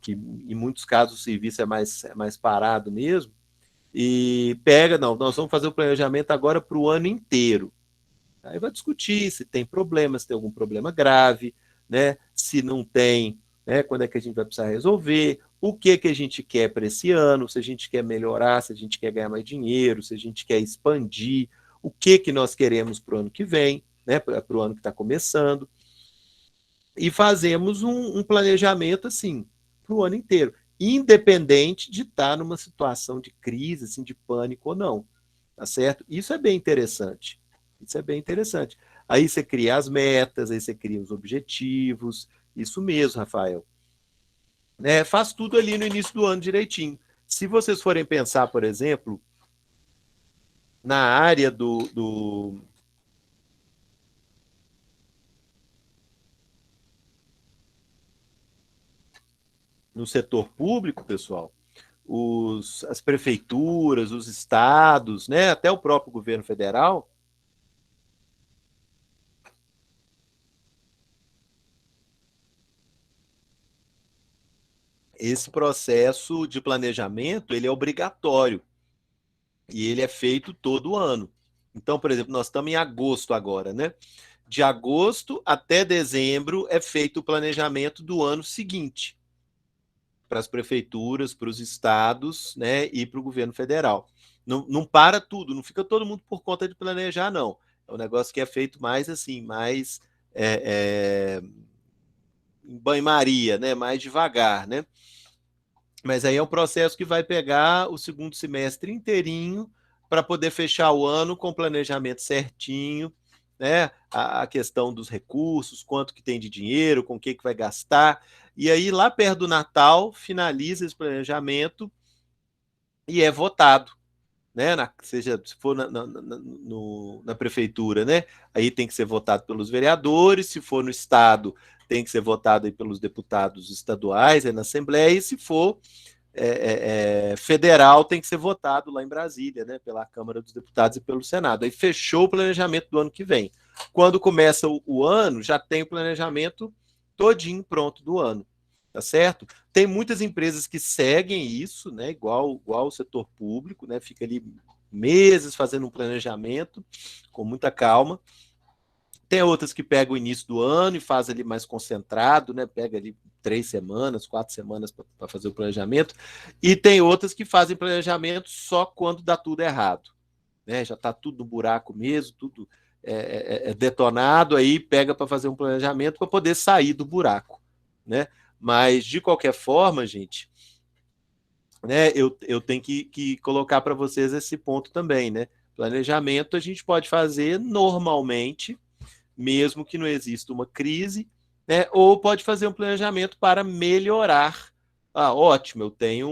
Que em muitos casos o serviço é mais parado mesmo, e pega, não, nós vamos fazer o planejamento agora para o ano inteiro. Aí vai discutir se tem problema, se tem algum problema grave, né? Se não tem, né? Quando é que a gente vai precisar resolver, o que a gente quer para esse ano, se a gente quer melhorar, se a gente quer ganhar mais dinheiro, se a gente quer expandir, o que nós queremos para o ano que vem, né? Para o ano que está começando. E fazemos um planejamento assim para o ano inteiro, independente de estar numa situação de crise, assim, de pânico ou não. Tá certo? Isso é bem interessante. Isso é bem interessante. Aí você cria as metas, aí você cria os objetivos. Isso mesmo, Rafael. Né? Faz tudo ali no início do ano direitinho. Se vocês forem pensar, por exemplo, na área no setor público, pessoal, as prefeituras, os estados, né, até o próprio governo federal, esse processo de planejamento ele é obrigatório e ele é feito todo ano. Então, por exemplo, nós estamos em agosto agora, né? De agosto até dezembro é feito o planejamento do ano seguinte para as prefeituras, para os estados, né, e para o governo federal. Não para tudo, não fica todo mundo por conta de planejar, não. É um negócio que é feito mais assim, mais em banho-maria, né, mais devagar, né? Mas aí é um processo que vai pegar o segundo semestre inteirinho para poder fechar o ano com planejamento certinho, né? A questão dos recursos, quanto que tem de dinheiro, com o que vai gastar. E aí, lá perto do Natal, finaliza esse planejamento e é votado, né? Seja se for na prefeitura, né? Aí tem que ser votado pelos vereadores, se for no estado, tem que ser votado aí pelos deputados estaduais, aí na Assembleia, e se for federal, tem que ser votado lá em Brasília, né? Pela Câmara dos Deputados e pelo Senado. Aí fechou o planejamento do ano que vem. Quando começa o ano, já tem o planejamento todinho pronto do ano, tá certo? Tem muitas empresas que seguem isso, né? Igual o setor público, né? Fica ali meses fazendo um planejamento com muita calma. Tem outras que pegam o início do ano e faz ali mais concentrado, né? Pega ali 3 semanas, 4 semanas para fazer o planejamento. E tem outras que fazem planejamento só quando dá tudo errado, né? Já está tudo no buraco mesmo, tudo detonado, aí pega para fazer um planejamento para poder sair do buraco, né? Mas, de qualquer forma, gente, né, eu tenho que colocar para vocês esse ponto também, né? Planejamento a gente pode fazer normalmente, mesmo que não exista uma crise, né? Ou pode fazer um planejamento para melhorar. Ah, ótimo, eu tenho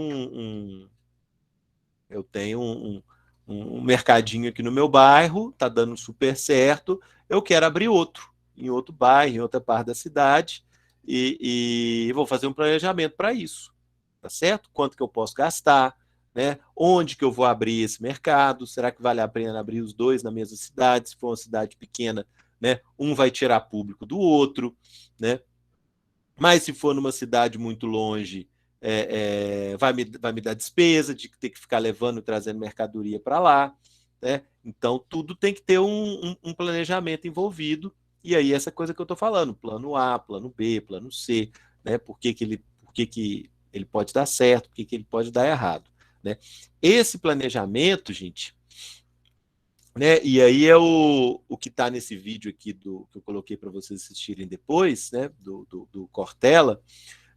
um mercadinho aqui no meu bairro, tá dando super certo, eu quero abrir outro, em outro bairro, em outra parte da cidade, e vou fazer um planejamento para isso, tá certo? Quanto que eu posso gastar, né? Onde que eu vou abrir esse mercado? Será que vale a pena abrir os dois na mesma cidade? Se for uma cidade pequena, né? Um vai tirar público do outro, né? Mas se for numa cidade muito longe, vai me dar despesa de ter que ficar levando e trazendo mercadoria para lá, né? Então, tudo tem que ter um planejamento envolvido, e aí essa coisa que eu estou falando, plano A, plano B, plano C, né? Por que ele pode dar certo, por que ele pode dar errado, né? Esse planejamento, gente, né? E aí é o que está nesse vídeo aqui que eu coloquei para vocês assistirem depois, né? Do Cortella.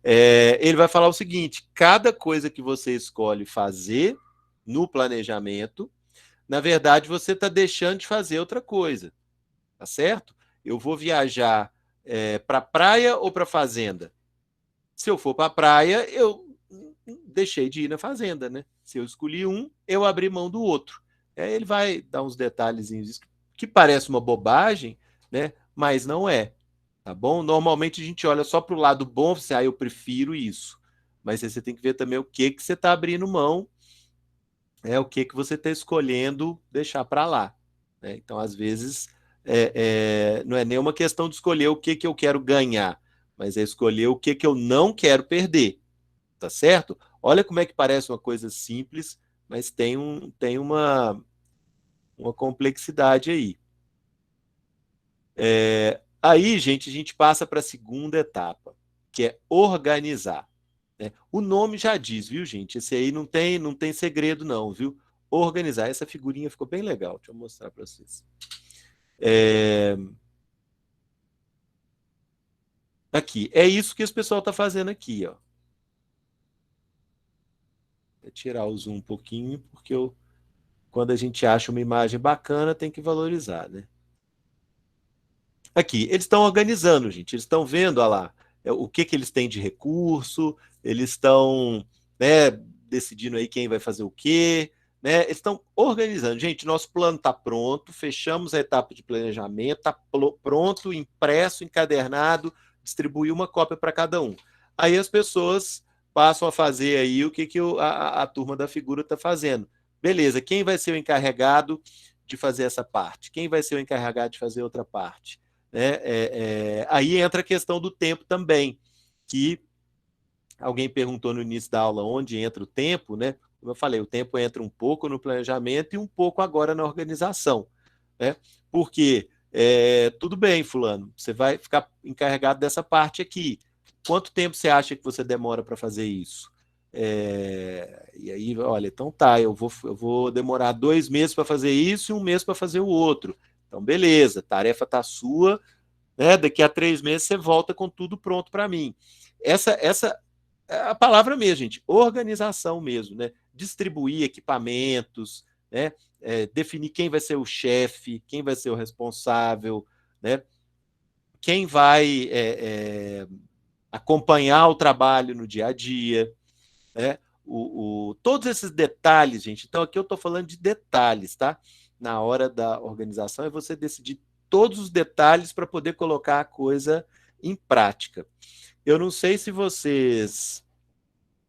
Ele vai falar o seguinte: cada coisa que você escolhe fazer no planejamento, na verdade, você está deixando de fazer outra coisa, tá certo? Eu vou viajar para a praia ou para a fazenda? Se eu for para a praia, eu deixei de ir na fazenda, né? Se eu escolhi um, eu abri mão do outro. Ele vai dar uns detalhezinhos que parece uma bobagem, né? Mas não é, tá bom? Normalmente a gente olha só para o lado bom, você, eu prefiro isso. Mas você tem que ver também o que você está abrindo mão, o que você está escolhendo deixar para lá, né? Então, às vezes, não é nem uma questão de escolher o que eu quero ganhar, mas é escolher o que eu não quero perder, tá certo? Olha como é que parece uma coisa simples, mas tem uma complexidade aí. Aí, gente, a gente passa para a segunda etapa, que é organizar, né? O nome já diz, viu, gente? Esse aí não tem segredo, não, viu? Organizar. Essa figurinha ficou bem legal. Deixa eu mostrar para vocês. Aqui. É isso que esse pessoal está fazendo aqui, ó. Vou tirar o zoom um pouquinho, porque quando a gente acha uma imagem bacana, tem que valorizar, né? Aqui, eles estão organizando, gente. Eles estão vendo, olha lá, o que eles têm de recurso, eles estão, né, decidindo aí quem vai fazer o quê, né? Eles estão organizando. Gente, nosso plano está pronto, fechamos a etapa de planejamento, está pronto, impresso, encadernado, distribuir uma cópia para cada um. Aí as pessoas passam a fazer aí o que a turma da figura está fazendo. Beleza, quem vai ser o encarregado de fazer essa parte? Quem vai ser o encarregado de fazer outra parte? Aí entra a questão do tempo também, que Alguém perguntou no início da aula onde entra o tempo, né? Como eu falei, o tempo entra um pouco no planejamento e um pouco agora na organização, né? Porque tudo bem, fulano, você vai ficar encarregado dessa parte aqui. Quanto tempo você acha que você demora para fazer isso? E aí, olha, então tá, eu vou demorar 2 meses para fazer isso e 1 mês para fazer o outro. Então, beleza, a tarefa tá sua, né? Daqui a 3 meses você volta com tudo pronto para mim. Essa é a palavra mesmo, gente, organização mesmo, né? Distribuir equipamentos, né? Definir quem vai ser o chefe, quem vai ser o responsável, né? Quem vai acompanhar o trabalho no dia a dia, né? Todos esses detalhes, gente. Então, aqui eu estou falando de detalhes, tá? Na hora da organização é você decidir todos os detalhes para poder colocar a coisa em prática. Eu não sei se vocês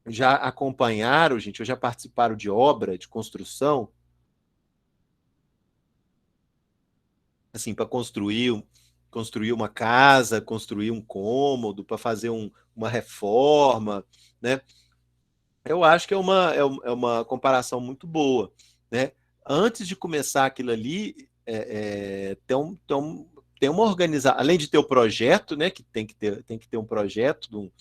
já acompanharam, gente, ou já participaram de obra, de construção, assim, para construir uma casa, construir um cômodo, para fazer uma reforma, né? Eu acho que é uma comparação muito boa, né? Antes de começar aquilo ali, tem uma organização, além de ter o projeto, né? Que tem que ter um projeto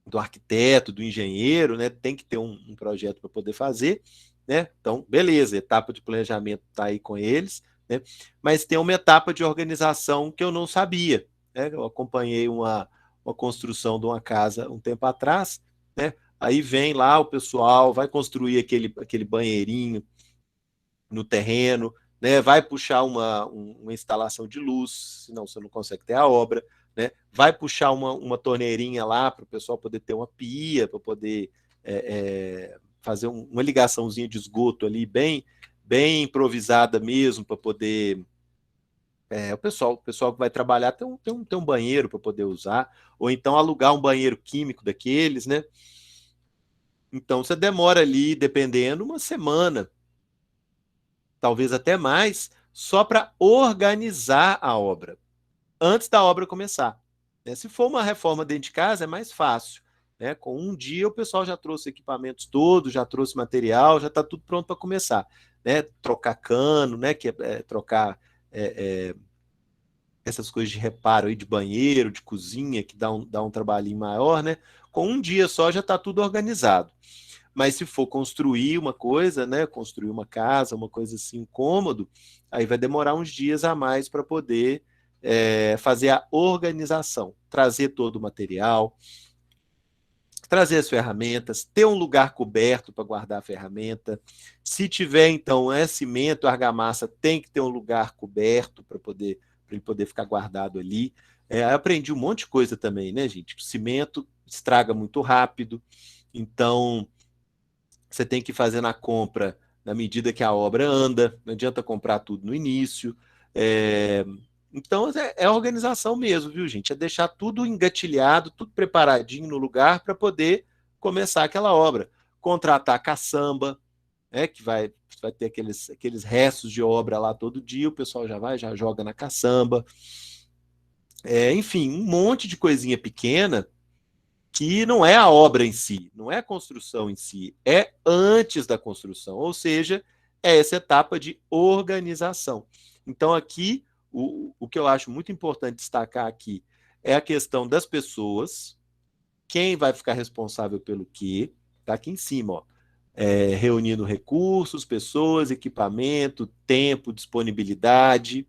do arquiteto, do engenheiro, né? Tem que ter um projeto para poder fazer, né? Então, beleza, etapa de planejamento está aí com eles, né? Mas tem uma etapa de organização que eu não sabia, né? Eu acompanhei uma construção de uma casa um tempo atrás, né? Aí vem lá o pessoal, vai construir aquele banheirinho no terreno, né? Vai puxar uma instalação de luz, senão você não consegue ter a obra, né? Vai puxar uma torneirinha lá para o pessoal poder ter uma pia, para poder fazer uma ligaçãozinha de esgoto ali, bem improvisada mesmo, para poder. O pessoal que vai trabalhar tem um banheiro para poder usar, ou então alugar um banheiro químico daqueles, né? Então você demora ali, dependendo, uma semana, talvez até mais, só para organizar a obra, antes da obra começar, né? Se for uma reforma dentro de casa, é mais fácil, né? Com um dia o pessoal já trouxe equipamentos todos, já trouxe material, já está tudo pronto para começar, né? Trocar cano, né? Trocar essas coisas de reparo aí de banheiro, de cozinha, que dá um trabalhinho maior, né? Com um dia só já está tudo organizado. Mas se for construir uma coisa, né, construir uma casa, uma coisa assim, um cômodo, aí vai demorar uns dias a mais para poder fazer a organização, trazer todo o material, trazer as ferramentas, ter um lugar coberto para guardar a ferramenta. Se tiver, então, cimento, argamassa, tem que ter um lugar coberto para ele poder ficar guardado ali. Aprendi um monte de coisa também, né, gente? O cimento estraga muito rápido, então você tem que fazer na compra na medida que a obra anda, não adianta comprar tudo no início. Então, organização mesmo, viu, gente? É deixar tudo engatilhado, tudo preparadinho no lugar para poder começar aquela obra. Contratar caçamba, né, que vai ter aqueles restos de obra lá todo dia, o pessoal já joga na caçamba. Enfim, um monte de coisinha pequena que não é a obra em si, não é a construção em si, é antes da construção, ou seja, é essa etapa de organização. Então, aqui, o que eu acho muito importante destacar aqui é a questão das pessoas, quem vai ficar responsável pelo quê, está aqui em cima, ó, reunindo recursos, pessoas, equipamento, tempo, disponibilidade.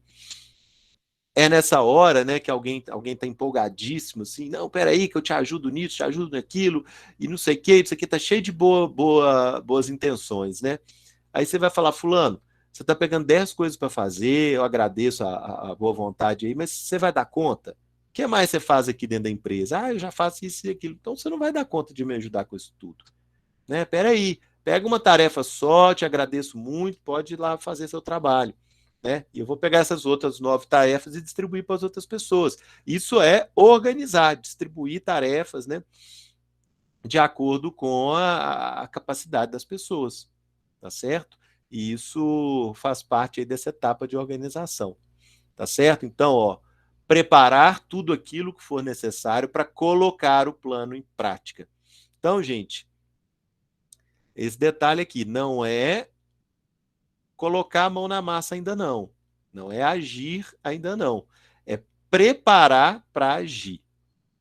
É nessa hora, né, que alguém tá empolgadíssimo, assim, não, peraí, que eu te ajudo nisso, te ajudo naquilo, e não sei o que, isso aqui tá cheio de boas intenções, né? Aí você vai falar, fulano, você tá pegando 10 coisas para fazer, eu agradeço a boa vontade aí, mas você vai dar conta? O que mais você faz aqui dentro da empresa? Ah, eu já faço isso e aquilo. Então você não vai dar conta de me ajudar com isso tudo, né? Peraí, pega uma tarefa só, te agradeço muito, pode ir lá fazer seu trabalho, né? E eu vou pegar essas outras 9 tarefas e distribuir para as outras pessoas. Isso é organizar, distribuir tarefas, né? De acordo com a capacidade das pessoas, tá certo? E isso faz parte aí dessa etapa de organização, tá certo? Então, ó, preparar tudo aquilo que for necessário para colocar o plano em prática. Então, gente, esse detalhe aqui não é colocar a mão na massa ainda não. Não é agir ainda não. É preparar para agir.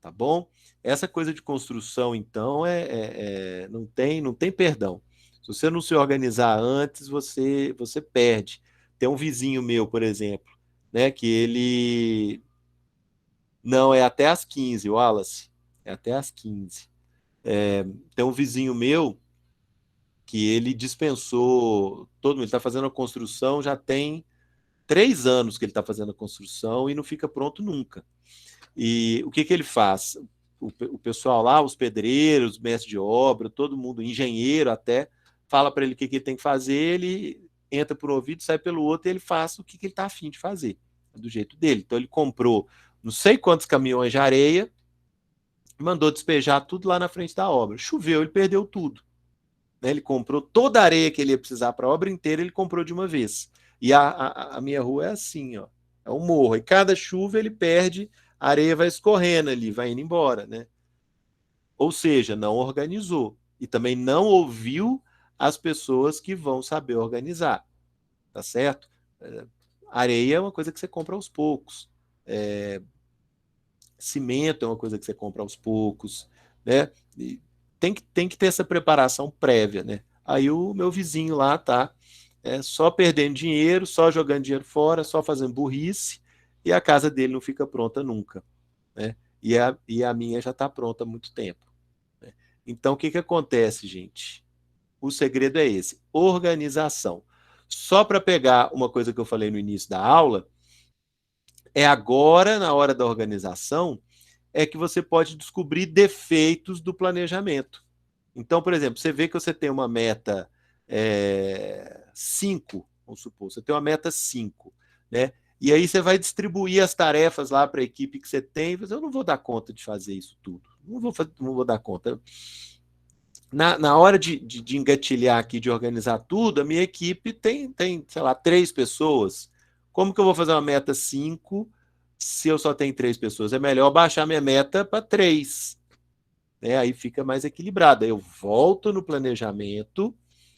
Tá bom? Essa coisa de construção, então, não tem perdão. Se você não se organizar antes, você perde. Tem um vizinho meu, por exemplo, né, que ele... Não, é até às 15, Wallace. É até às 15. Tem um vizinho meu que ele dispensou todo mundo. Ele está fazendo a construção, já tem 3 anos que ele está fazendo a construção e não fica pronto nunca. E o que ele faz? O pessoal lá, os pedreiros, mestre de obra, todo mundo, engenheiro até, fala para ele o que ele tem que fazer, ele entra por um ouvido, sai pelo outro e ele faz o que ele está afim de fazer, do jeito dele. Então ele comprou não sei quantos caminhões de areia, mandou despejar tudo lá na frente da obra. Choveu, ele perdeu tudo. Ele comprou toda a areia que ele ia precisar para a obra inteira, ele comprou de uma vez. E a minha rua é assim, ó, é um morro. E cada chuva ele perde, a areia vai escorrendo ali, vai indo embora, né? Ou seja, não organizou. E também não ouviu as pessoas que vão saber organizar. Tá certo? Areia é uma coisa que você compra aos poucos. Cimento é uma coisa que você compra aos poucos, né? E tem que ter essa preparação prévia, né? Aí o meu vizinho lá tá só perdendo dinheiro, só jogando dinheiro fora, só fazendo burrice, e a casa dele não fica pronta nunca, né? E a minha já está pronta há muito tempo, né? Então, o que acontece, gente? O segredo é esse, organização. Só para pegar uma coisa que eu falei no início da aula, é agora, na hora da organização, é que você pode descobrir defeitos do planejamento. Então, por exemplo, você vê que você tem uma meta 5, vamos supor, você tem uma meta 5, né? E aí você vai distribuir as tarefas lá para a equipe que você tem, mas eu não vou dar conta de fazer isso tudo, não vou dar conta. Na hora de engatilhar aqui, de organizar tudo, a minha equipe tem, sei lá, 3 pessoas. Como que eu vou fazer uma meta 5 se eu só tenho 3 pessoas? É melhor baixar minha meta para 3. Né? Aí fica mais equilibrado. Aí eu volto no planejamento,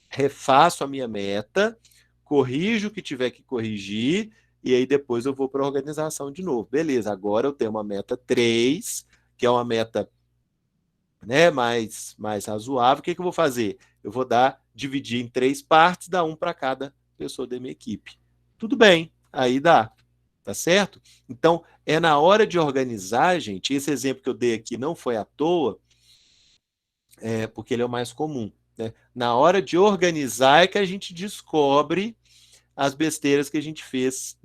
refaço a minha meta, corrijo o que tiver que corrigir, e aí depois eu vou para a organização de novo. Beleza, agora eu tenho uma meta 3, que é uma meta, né, mais razoável. O que eu vou fazer? Eu vou dividir em 3 partes, dar um para cada pessoa da minha equipe. Tudo bem, aí dá, tá certo? Então, é na hora de organizar, gente, esse exemplo que eu dei aqui não foi à toa, porque ele é o mais comum, né? Na hora de organizar é que a gente descobre as besteiras que a gente fez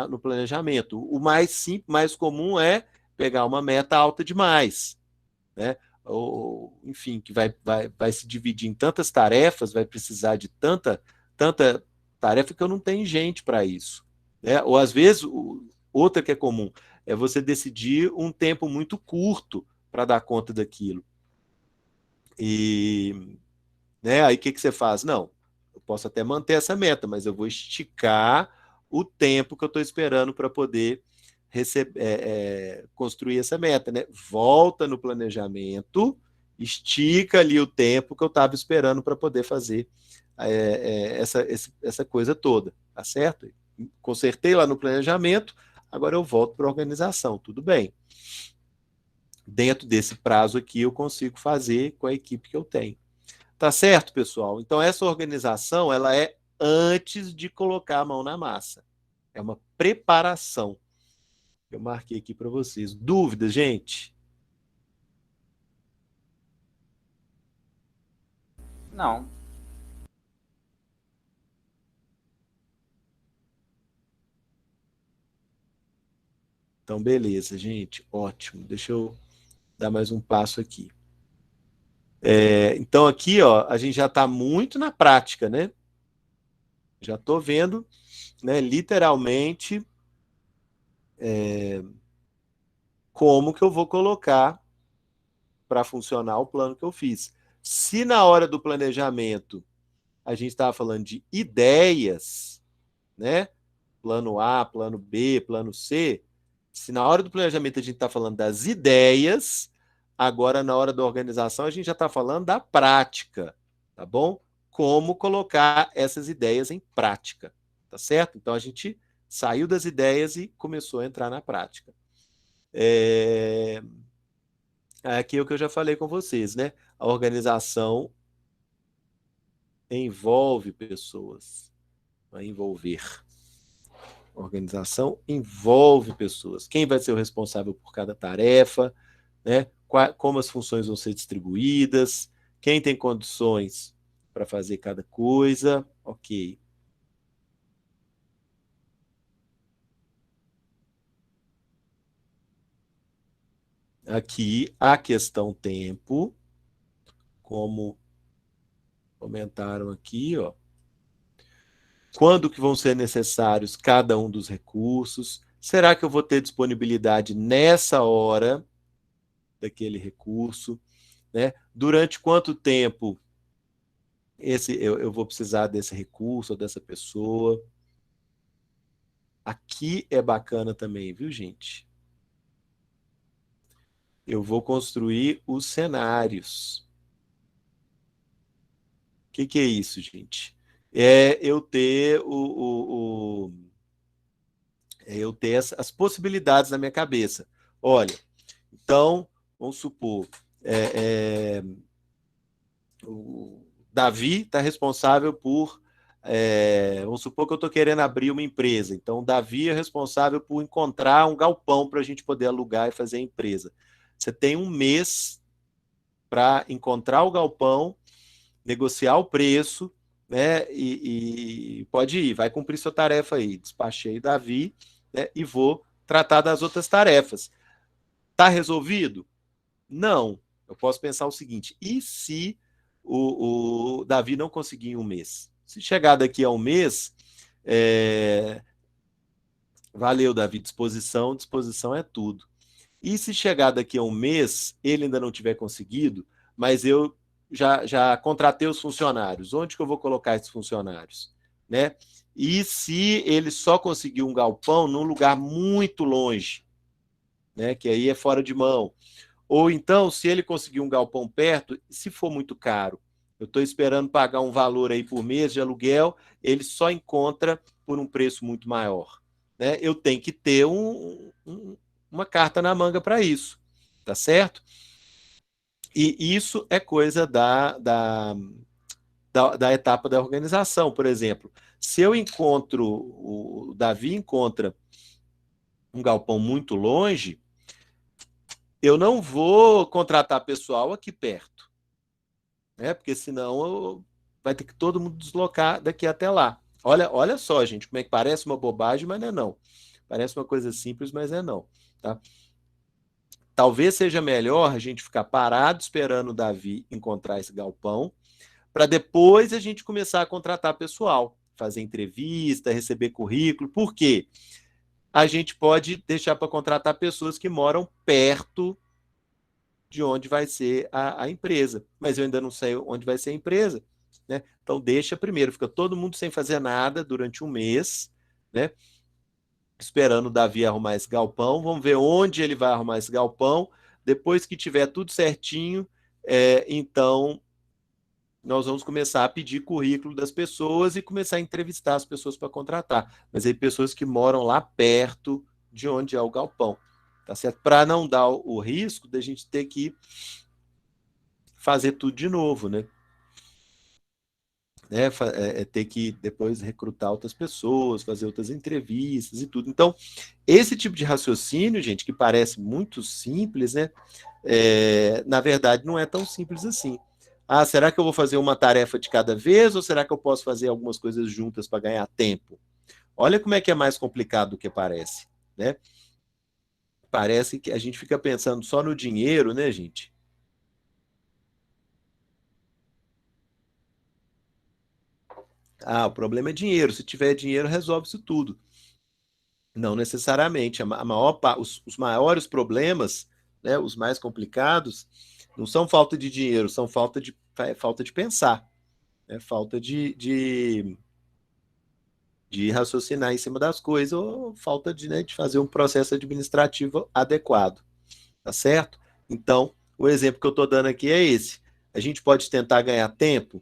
no planejamento. O mais simples, mais comum é pegar uma meta alta demais, né? Ou, enfim, que vai se dividir em tantas tarefas, vai precisar de tanta tarefa que eu não tenho gente para isso, né? Ou às vezes, outra que é comum, é você decidir um tempo muito curto para dar conta daquilo. E, né, aí o que você faz? Não, eu posso até manter essa meta, mas eu vou esticar o tempo que eu estou esperando para poder construir essa meta, né? Volta no planejamento, estica ali o tempo que eu estava esperando para poder fazer essa coisa toda, tá certo? Consertei lá no planejamento, agora eu volto para a organização, tudo bem. Dentro desse prazo aqui eu consigo fazer com a equipe que eu tenho. Tá certo, pessoal? Então essa organização, ela é antes de colocar a mão na massa. É uma preparação. Eu marquei aqui para vocês. Dúvidas, gente? Não. Então, beleza, gente. Ótimo. Deixa eu dar mais um passo aqui. Então, aqui, ó, a gente já está muito na prática, né? Já estou vendo, né, literalmente, como que eu vou colocar para funcionar o plano que eu fiz. Se na hora do planejamento a gente estava falando de ideias, né? Plano A, plano B, plano C, Se na hora do planejamento a gente está falando das ideias, agora na hora da organização a gente já está falando da prática, tá bom? Como colocar essas ideias em prática, tá certo? Então a gente saiu das ideias e começou a entrar na prática. Aqui é o que eu já falei com vocês, né? A organização envolve pessoas, vai envolver. A organização envolve pessoas. Quem vai ser o responsável por cada tarefa, né? Como as funções vão ser distribuídas, quem tem condições para fazer cada coisa, ok. Aqui a questão tempo, como comentaram aqui, ó. Quando que vão ser necessários cada um dos recursos? Será que eu vou ter disponibilidade nessa hora daquele recurso? Né? Durante quanto tempo eu vou precisar desse recurso ou dessa pessoa? Aqui é bacana também, viu, gente? Eu vou construir os cenários. O que é isso, gente? É eu ter eu ter as possibilidades na minha cabeça. Olha, então, vamos supor, o Davi está responsável por. Vamos supor que eu estou querendo abrir uma empresa. Então, o Davi é responsável por encontrar um galpão para a gente poder alugar e fazer a empresa. Você tem um mês para encontrar o galpão, negociar o preço, né? E pode ir, vai cumprir sua tarefa aí. Despachei Davi, né, e vou tratar das outras tarefas. Está resolvido? Não. Eu posso pensar o seguinte: e se o Davi não conseguir em um mês? Se chegar daqui a um mês, valeu, Davi, disposição é tudo. E se chegar daqui a um mês, ele ainda não tiver conseguido, mas eu já contratei os funcionários, onde que eu vou colocar esses funcionários? Né? E se ele só conseguir um galpão num lugar muito longe, né? Que aí é fora de mão. Ou então, se ele conseguir um galpão perto, se for muito caro, eu estou esperando pagar um valor aí por mês de aluguel, ele só encontra por um preço muito maior. Né? Eu tenho que ter uma carta na manga para isso, tá certo? E isso é coisa da etapa da organização, por exemplo. Se eu encontro, o Davi encontra um galpão muito longe, eu não vou contratar pessoal aqui perto, né? Porque senão vai ter que todo mundo deslocar daqui até lá. Olha só, gente, como é que parece uma bobagem, mas não é não. Parece uma coisa simples, mas é não. Tá? Talvez seja melhor a gente ficar parado esperando o Davi encontrar esse galpão, para depois a gente começar a contratar pessoal, fazer entrevista, receber currículo. Por quê? A gente pode deixar para contratar pessoas que moram perto de onde vai ser a empresa. Mas eu ainda não sei onde vai ser a empresa. Né? Então, deixa primeiro, fica todo mundo sem fazer nada durante um mês, né? Esperando o Davi arrumar esse galpão. Vamos ver onde ele vai arrumar esse galpão. Depois que tiver tudo certinho, então nós vamos começar a pedir currículo das pessoas e começar a entrevistar as pessoas para contratar. Mas aí pessoas que moram lá perto de onde é o galpão. Tá certo? Para não dar o risco da gente ter que fazer tudo de novo, né? Ter que depois recrutar outras pessoas, fazer outras entrevistas e tudo. Então, esse tipo de raciocínio, gente, que parece muito simples, né? Na verdade, não é tão simples assim. Ah, será que eu vou fazer uma tarefa de cada vez ou será que eu posso fazer algumas coisas juntas para ganhar tempo? Olha como é que é mais complicado do que parece, né? Parece que a gente fica pensando só no dinheiro, né, gente? Ah, o problema é dinheiro. Se tiver dinheiro, resolve-se tudo. Não necessariamente. Os maiores problemas, né, os mais complicados, não são falta de dinheiro, são falta de pensar, né, falta de de raciocinar em cima das coisas ou falta de, né, de fazer um processo administrativo adequado, tá certo? Então, o exemplo que eu estou dando aqui é esse. A gente pode tentar ganhar tempo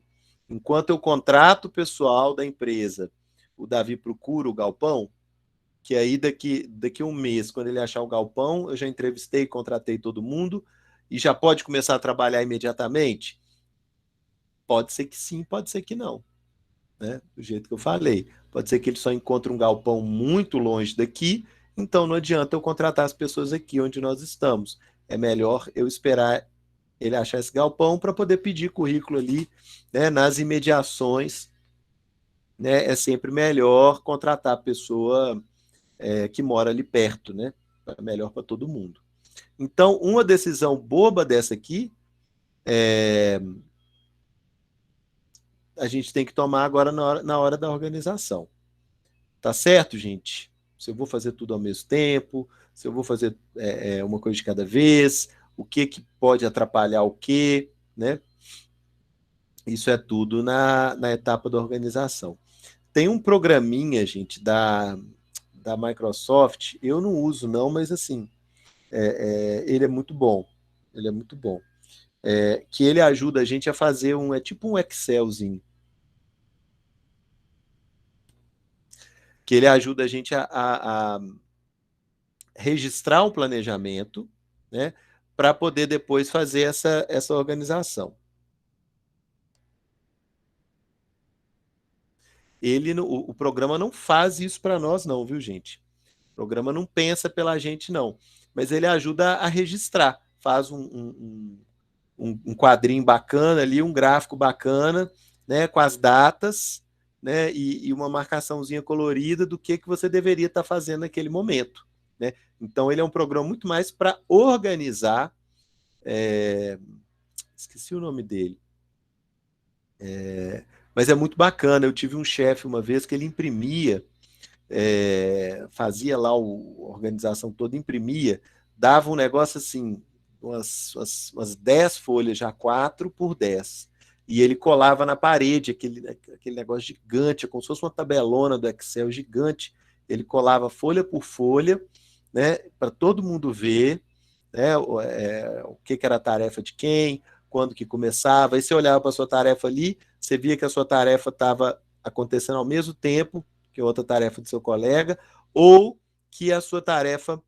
enquanto eu contrato o pessoal da empresa. O Davi procura o galpão, que aí daqui um mês, quando ele achar o galpão, eu já entrevistei, contratei todo mundo e já pode começar a trabalhar imediatamente? Pode ser que sim, pode ser que não, né? Do jeito que eu falei. Pode ser que ele só encontre um galpão muito longe daqui, então não adianta eu contratar as pessoas aqui onde nós estamos. É melhor eu esperar ele achar esse galpão para poder pedir currículo ali, né, nas imediações, né? É sempre melhor contratar a pessoa que mora ali perto, né? É melhor para todo mundo. Então, uma decisão boba dessa aqui, a gente tem que tomar agora na hora da organização. Tá certo, gente? Se eu vou fazer tudo ao mesmo tempo, se eu vou fazer uma coisa de cada vez, o que pode atrapalhar o quê, né? Isso é tudo na etapa da organização. Tem um programinha, gente, da Microsoft, eu não uso não, mas assim, ele é muito bom. Ele é muito bom. Que ele ajuda a gente a fazer é tipo um Excelzinho. Que ele ajuda a gente a registrar um planejamento, né, para poder depois fazer essa organização. O programa não faz isso para nós, não, viu, gente? O programa não pensa pela gente, não. Mas ele ajuda a registrar. Faz um quadrinho bacana ali, um gráfico bacana, né, com as datas, né, e uma marcaçãozinha colorida do que você deveria estar fazendo naquele momento, né? Então ele é um programa muito mais para organizar. Esqueci o nome dele. Mas é muito bacana. Eu tive um chefe uma vez que ele imprimia, fazia lá a organização toda, imprimia, dava um negócio assim, umas 10 folhas já 4 por 10. E ele colava na parede aquele negócio gigante, como se fosse uma tabelona do Excel gigante. Ele colava folha por folha, né, para todo mundo ver, né, o que era a tarefa de quem, quando que começava. Aí você olhava para a sua tarefa ali, você via que a sua tarefa estava acontecendo ao mesmo tempo que outra tarefa do seu colega, ou que a sua tarefa,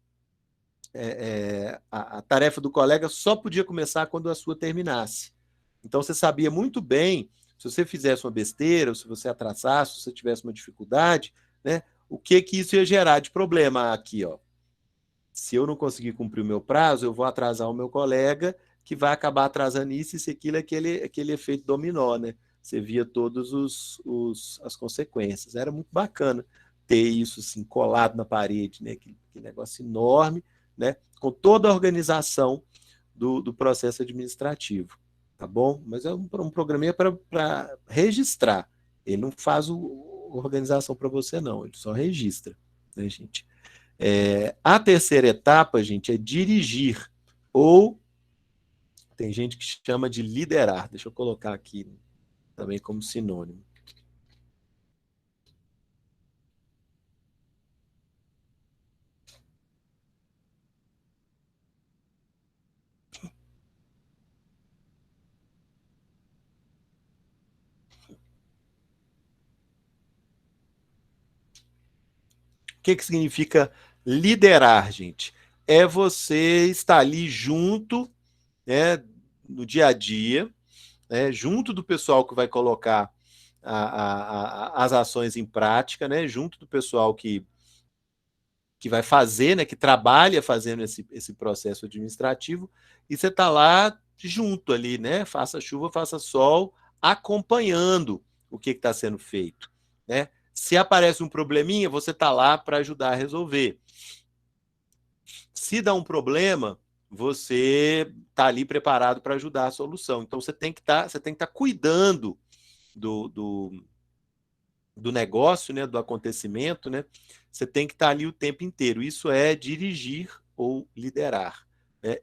a tarefa do colega só podia começar quando a sua terminasse. Então você sabia muito bem, se você fizesse uma besteira, ou se você atrasasse, se você tivesse uma dificuldade, né, o que isso ia gerar de problema aqui, ó. Se eu não conseguir cumprir o meu prazo, eu vou atrasar o meu colega, que vai acabar atrasando isso, aquilo, aquele efeito dominó, né? Você via todas as consequências. Era muito bacana ter isso assim, colado na parede, né? Aquele negócio enorme, né? Com toda a organização do processo administrativo, tá bom? Mas é um programinha para registrar. Ele não faz organização para você, não. Ele só registra, né, gente? A terceira etapa, gente, é dirigir, ou tem gente que chama de liderar. Deixa eu colocar aqui também como sinônimo. O que significa liderar, gente? É você estar ali junto, né, no dia a dia, né, junto do pessoal que vai colocar as ações em prática, né, junto do pessoal que vai fazer, né, que trabalha fazendo esse processo administrativo, e você está lá junto ali, né, faça chuva, faça sol, acompanhando o que está sendo feito, né? Se aparece um probleminha, você está lá para ajudar a resolver. Se dá um problema, você está ali preparado para ajudar a solução. Então você tem que estar cuidando do negócio, né, do acontecimento, né? Você tem que estar ali o tempo inteiro. Isso é dirigir ou liderar, né?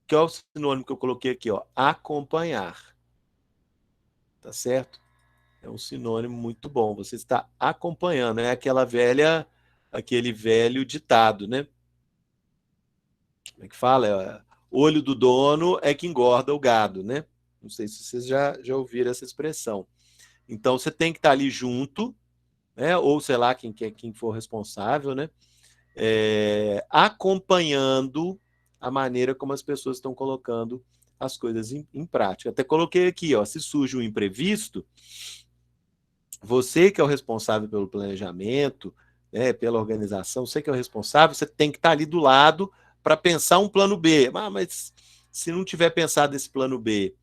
Que é o sinônimo que eu coloquei aqui, ó, acompanhar. Tá certo? É um sinônimo muito bom. Você está acompanhando. É aquele velho ditado, né? Como é que fala? Olho do dono é que engorda o gado, né? Não sei se vocês já ouviram essa expressão. Então você tem que estar ali junto, né? Ou sei lá quem for responsável, né? Acompanhando a maneira como as pessoas estão colocando as coisas em prática. Até coloquei aqui, ó, se surge um imprevisto, você que é o responsável pelo planejamento, né, pela organização, você que é o responsável, você tem que estar ali do lado para pensar um plano B. Mas se não tiver pensado esse plano B,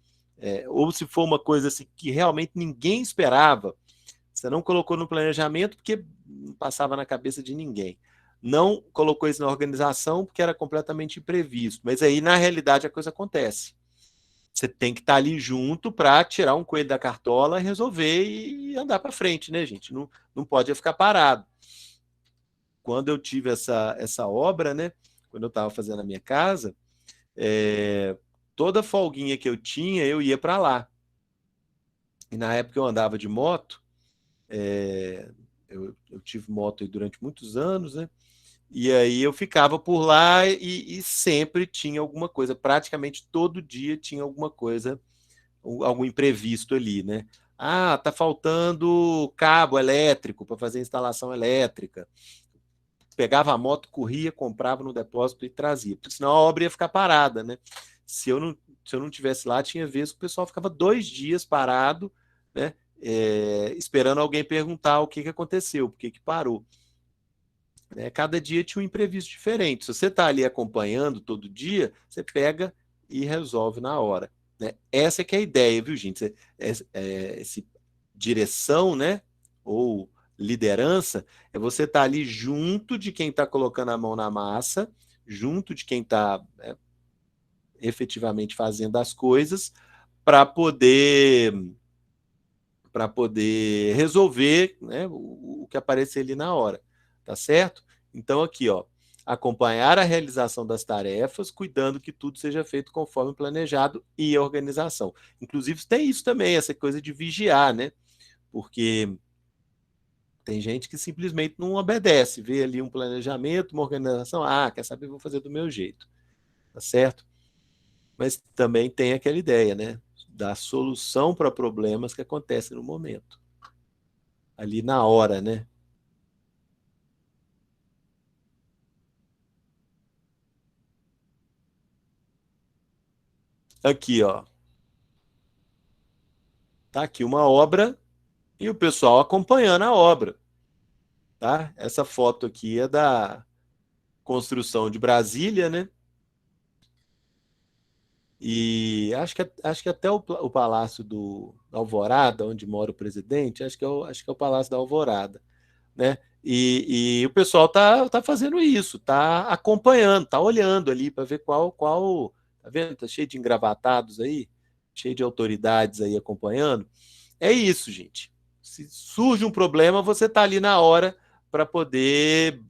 ou se for uma coisa assim que realmente ninguém esperava, você não colocou no planejamento porque não passava na cabeça de ninguém. Não colocou isso na organização porque era completamente imprevisto. Mas aí, na realidade, a coisa acontece. Você tem que estar ali junto para tirar um coelho da cartola, resolver e andar para frente, né, gente? Não pode ficar parado. Quando eu tive essa obra, né? Quando eu estava fazendo a minha casa, toda folguinha que eu tinha, eu ia para lá. E na época eu andava de moto, eu tive moto aí durante muitos anos, né? E aí eu ficava por lá e sempre tinha alguma coisa, praticamente todo dia tinha alguma coisa, algum imprevisto ali, né? Ah, tá faltando cabo elétrico para fazer instalação elétrica. Pegava a moto, corria, comprava no depósito e trazia, porque senão a obra ia ficar parada, né? Se eu não tivesse lá, tinha vezes que o pessoal ficava 2 dias parado, né? Esperando alguém perguntar o que aconteceu, por que parou. Cada dia tinha um imprevisto diferente. Se você está ali acompanhando todo dia, você pega e resolve na hora. Né? Essa é que é a ideia, viu, gente? Esse direção, né? Ou liderança, é você estar ali junto de quem está colocando a mão na massa, junto de quem está efetivamente fazendo as coisas, para poder resolver, né, o que aparecer ali na hora, tá certo? Então aqui, ó, acompanhar a realização das tarefas, cuidando que tudo seja feito conforme planejado e a organização. Inclusive tem isso também, essa coisa de vigiar, né? Porque tem gente que simplesmente não obedece, vê ali um planejamento, uma organização, quer saber, vou fazer do meu jeito, tá certo? Mas também tem aquela ideia, né? Da solução para problemas que acontecem no momento, ali na hora, né? Aqui, ó. Tá aqui uma obra e o pessoal acompanhando a obra, tá? Essa foto aqui é da construção de Brasília, né? E acho que até o Palácio do Alvorada, onde mora o presidente, acho que é o Palácio da Alvorada, né? E o pessoal tá fazendo isso, tá acompanhando, tá olhando ali para ver qual, tá vendo? Tá cheio de engravatados aí, cheio de autoridades aí acompanhando. É isso, gente. Se surge um problema, você está ali na hora para poder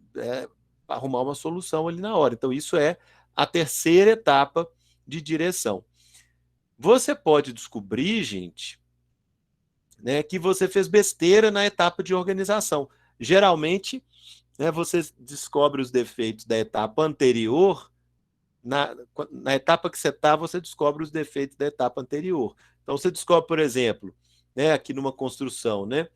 arrumar uma solução ali na hora. Então, isso é a terceira etapa de direção. Você pode descobrir, gente, né, que você fez besteira na etapa de organização. Geralmente, né, você descobre os defeitos da etapa anterior. Na etapa que você está, você descobre os defeitos da etapa anterior. Então, você descobre, por exemplo, né, aqui numa construção, né?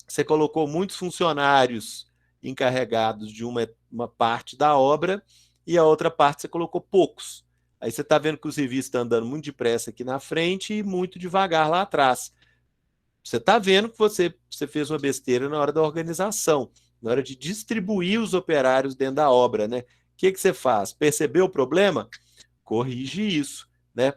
Você colocou muitos funcionários encarregados de uma parte da obra e a outra parte você colocou poucos. Aí você está vendo que o serviço está andando muito depressa aqui na frente e muito devagar lá atrás. Você está vendo que você fez uma besteira na hora da organização, na hora de distribuir os operários dentro da obra, né? O que você faz? Percebeu o problema? Corrige isso, né?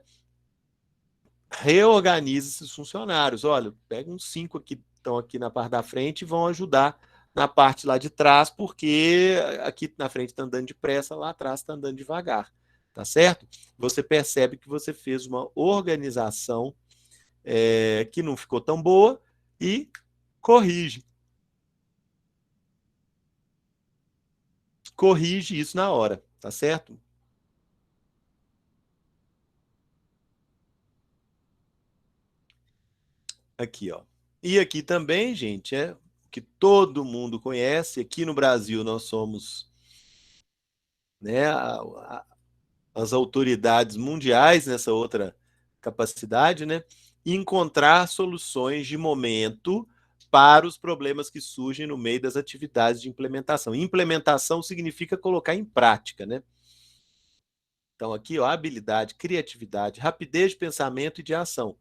Reorganize esses funcionários. Olha, pega uns 5 aqui que estão aqui na parte da frente e vão ajudar na parte lá de trás, porque aqui na frente está andando depressa, lá atrás está andando devagar. Tá certo? Você percebe que você fez uma organização que não ficou tão boa e corrige. Corrige isso na hora, tá certo? Aqui, ó. E aqui também, gente, é o que todo mundo conhece. Aqui no Brasil nós somos, né, as autoridades mundiais nessa outra capacidade, né? Encontrar soluções de momento para os problemas que surgem no meio das atividades de implementação. Implementação significa colocar em prática, né? Então, aqui, ó, habilidade, criatividade, rapidez de pensamento e de ação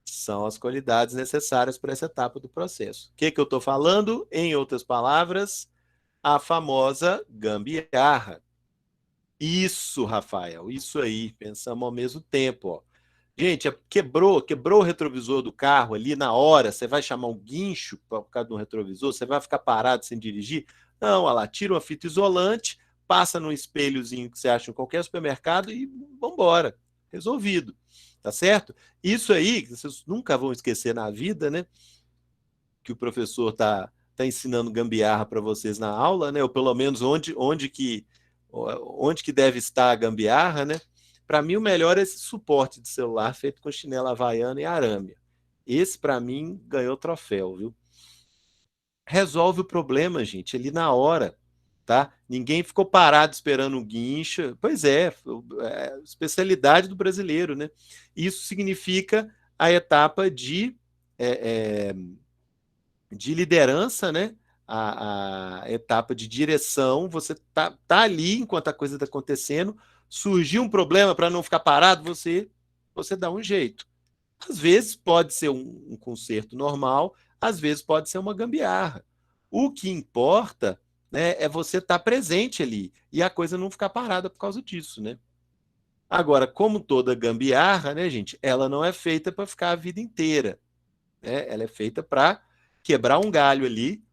são as qualidades necessárias para essa etapa do processo. O que eu estou falando? Em outras palavras, a famosa gambiarra. Isso, Rafael, isso aí, pensamos ao mesmo tempo, ó. Gente, quebrou o retrovisor do carro ali na hora, você vai chamar um guincho por causa do retrovisor, você vai ficar parado sem dirigir? Não, olha lá, tira uma fita isolante, passa num espelhozinho que você acha em qualquer supermercado e vambora, resolvido, tá certo? Isso aí, vocês nunca vão esquecer na vida, né? Que o professor tá ensinando gambiarra para vocês na aula, né? Ou pelo menos onde que deve estar a gambiarra, né? Para mim, o melhor é esse suporte de celular feito com chinela havaiana e arame. Esse, para mim, ganhou troféu, viu? Resolve o problema, gente, ali na hora, tá? Ninguém ficou parado esperando um guincho. Pois é especialidade do brasileiro, né? Isso significa a etapa de liderança, né? A etapa de direção, você tá ali enquanto a coisa está acontecendo, surgiu um problema para não ficar parado, você dá um jeito. Às vezes pode ser um conserto normal, às vezes pode ser uma gambiarra. O que importa, né, é você estar presente ali e a coisa não ficar parada por causa disso, né? Agora, como toda gambiarra, né, gente, ela não é feita para ficar a vida inteira, né? Ela é feita para quebrar um galho ali,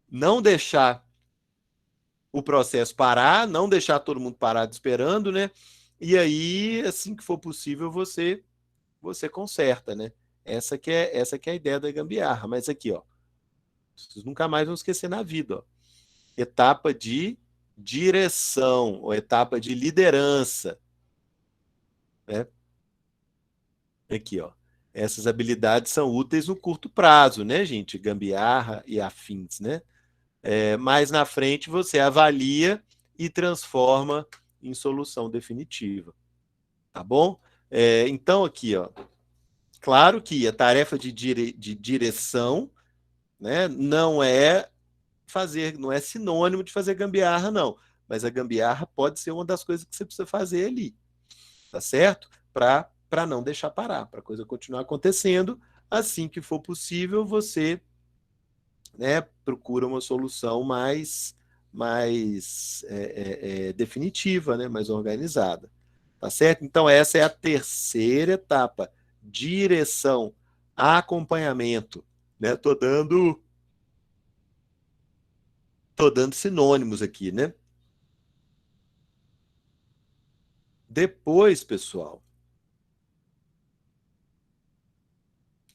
não deixar o processo parar, não deixar todo mundo parado esperando, né? E aí, assim que for possível, você conserta, né? Essa que é a ideia da gambiarra. Mas aqui, ó, vocês nunca mais vão esquecer na vida, ó. Etapa de direção, ou etapa de liderança, né? Aqui, ó. Essas habilidades são úteis no curto prazo, né, gente? Gambiarra e afins, né? Mais na frente você avalia e transforma em solução definitiva, tá bom? Então aqui, ó, claro que a tarefa de direção, né, não é sinônimo de fazer gambiarra, não. Mas a gambiarra pode ser uma das coisas que você precisa fazer ali, tá certo? Para não deixar parar, para a coisa continuar acontecendo. Assim que for possível, você, né, procura uma solução mais definitiva, né, mais organizada. Tá certo? Então, essa é a terceira etapa. Direção, acompanhamento. Né? Tô dando sinônimos aqui, né? Depois, pessoal,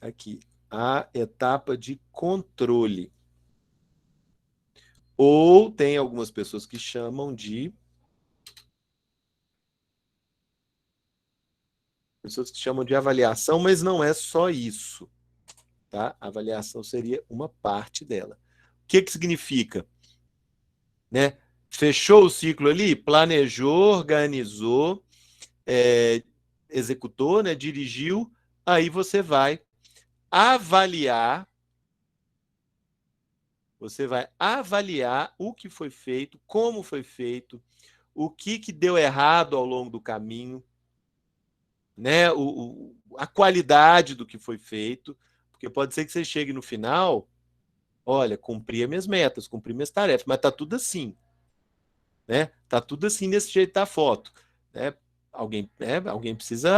aqui, a etapa de controle. Ou tem algumas pessoas que chamam de avaliação, mas não é só isso, tá? A avaliação seria uma parte dela. O que significa? Né? Fechou o ciclo ali, planejou, organizou, executou, né? Dirigiu, aí você vai avaliar o que foi feito, como foi feito, o que deu errado ao longo do caminho, né? A qualidade do que foi feito, porque pode ser que você chegue no final, olha, cumpri as minhas metas, cumpri minhas tarefas, mas tá tudo assim, né? Tá tudo assim desse jeito da foto, né? Alguém precisa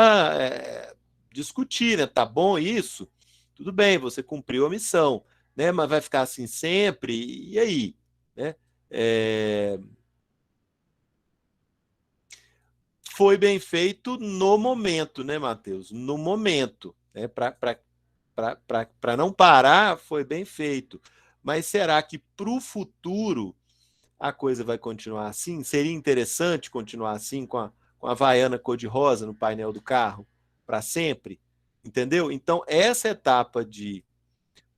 discutir, né? Tá bom isso? Tudo bem, você cumpriu a missão, né? Mas vai ficar assim sempre? E aí, né? Foi bem feito no momento, né, Matheus? No momento, né? Para não parar, foi bem feito. Mas será que para o futuro a coisa vai continuar assim? Seria interessante continuar assim com a Havaiana cor-de-rosa no painel do carro para sempre? Entendeu? Então, essa etapa de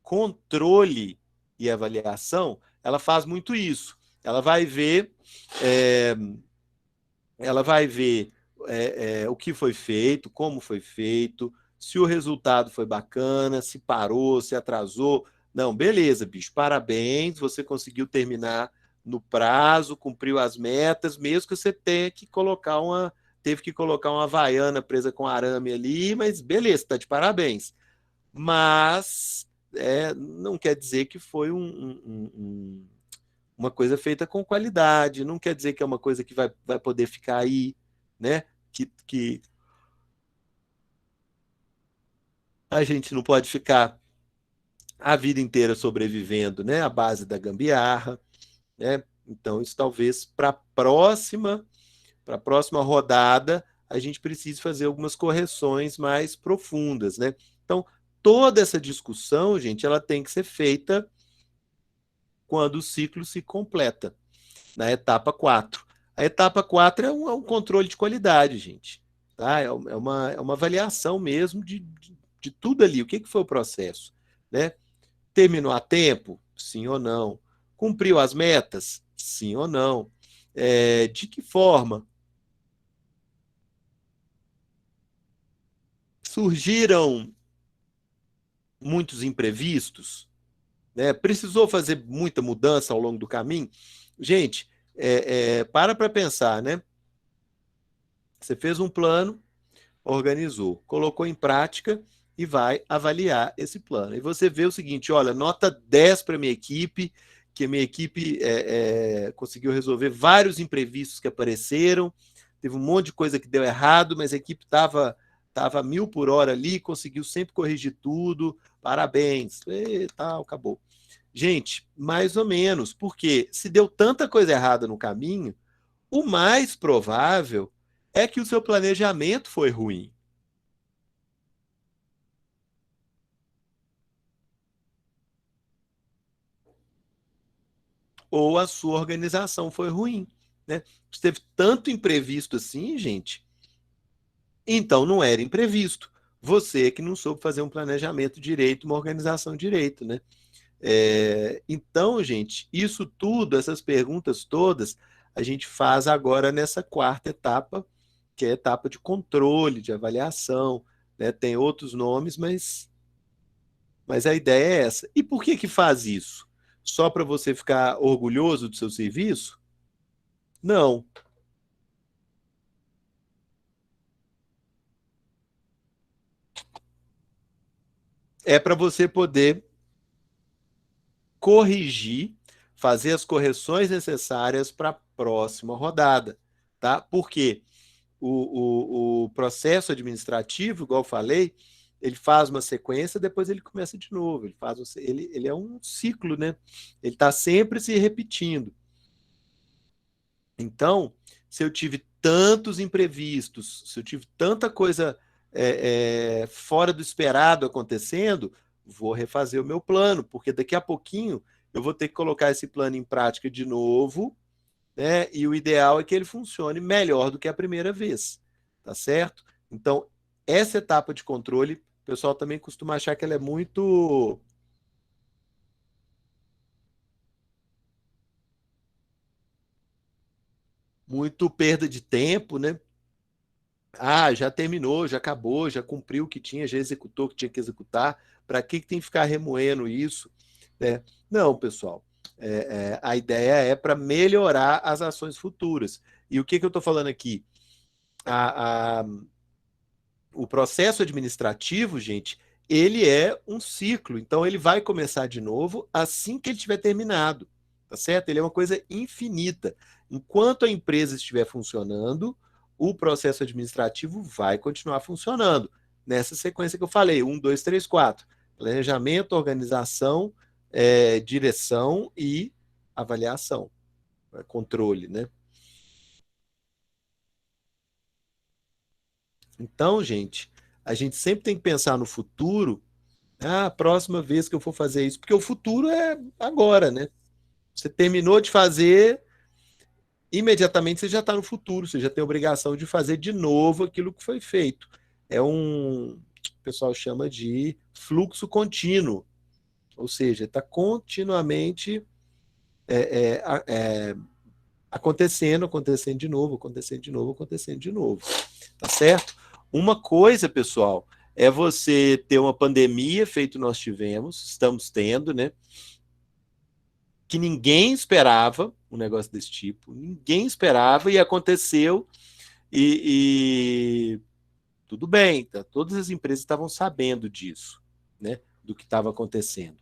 controle e avaliação, ela faz muito isso. Ela vai ver, é, o que foi feito, como foi feito, se o resultado foi bacana, se parou, se atrasou. Não, beleza, bicho, parabéns, você conseguiu terminar no prazo, cumpriu as metas, mesmo que você teve que colocar uma havaiana presa com arame ali, mas beleza, tá de parabéns. Mas não quer dizer que foi uma coisa feita com qualidade, não quer dizer que é uma coisa que vai poder ficar aí, né? Que a gente não pode ficar a vida inteira sobrevivendo, né? À base da gambiarra, né? Então, isso talvez para a próxima rodada, a gente precise fazer algumas correções mais profundas, né? Então, toda essa discussão, gente, ela tem que ser feita quando o ciclo se completa, na etapa 4. A etapa 4 é um controle de qualidade, gente. Tá? É uma avaliação mesmo de tudo ali. O que foi o processo? Né? Terminou a tempo? Sim ou não? Cumpriu as metas? Sim ou não? De que forma? Surgiram muitos imprevistos? Né? Precisou fazer muita mudança ao longo do caminho? Gente, para pensar, né? Você fez um plano, organizou, colocou em prática e vai avaliar esse plano. E você vê o seguinte, olha, nota 10 para minha equipe, que a minha equipe conseguiu resolver vários imprevistos que apareceram, teve um monte de coisa que deu errado, mas a equipe estava a 1000 por hora ali, conseguiu sempre corrigir tudo, parabéns, e tal, acabou. Gente, mais ou menos, porque se deu tanta coisa errada no caminho, o mais provável é que o seu planejamento foi ruim. Ou a sua organização foi ruim. Né? Se teve tanto imprevisto assim, gente, então não era imprevisto. Você que não soube fazer um planejamento direito, uma organização direito, né? Então, gente, isso tudo, essas perguntas todas, a gente faz agora nessa quarta etapa, que é a etapa de controle, de avaliação, né? Tem outros nomes, mas a ideia é essa. E por que faz isso? Só para você ficar orgulhoso do seu serviço? Não. É para você poder corrigir, fazer as correções necessárias para a próxima rodada, tá? Porque o processo administrativo, igual eu falei, ele faz uma sequência, depois ele começa de novo. Ele é um ciclo, né? Ele está sempre se repetindo. Então, se eu tive tantos imprevistos, se eu tive tanta coisa fora do esperado acontecendo, vou refazer o meu plano, porque daqui a pouquinho eu vou ter que colocar esse plano em prática de novo, né? E o ideal é que ele funcione melhor do que a primeira vez, tá certo? Então, essa etapa de controle, o pessoal também costuma achar que ela é muito perda de tempo, né? Ah, já terminou, já acabou, já cumpriu o que tinha, já executou o que tinha que executar. Para que tem que ficar remoendo isso? Né? Não, pessoal. A ideia é para melhorar as ações futuras. E o que eu estou falando aqui? O processo administrativo, gente, ele é um ciclo. Então, ele vai começar de novo assim que ele tiver terminado. Tá certo? Ele é uma coisa infinita. Enquanto a empresa estiver funcionando, o processo administrativo vai continuar funcionando. Nessa sequência que eu falei, 1, 2, 3, 4. Planejamento, organização, direção e avaliação. Controle, né? Então, gente, a gente sempre tem que pensar no futuro. Ah, a próxima vez que eu for fazer isso, porque o futuro é agora, né? Você terminou de fazer, imediatamente você já está no futuro, você já tem a obrigação de fazer de novo aquilo que foi feito. É um, o pessoal chama de fluxo contínuo, ou seja, está continuamente acontecendo de novo, tá certo? Uma coisa, pessoal, é você ter uma pandemia, feito nós estamos tendo, né? Que ninguém esperava um negócio desse tipo, ninguém esperava e aconteceu e tudo bem, tá? Todas as empresas estavam sabendo disso, né? Do que estava acontecendo.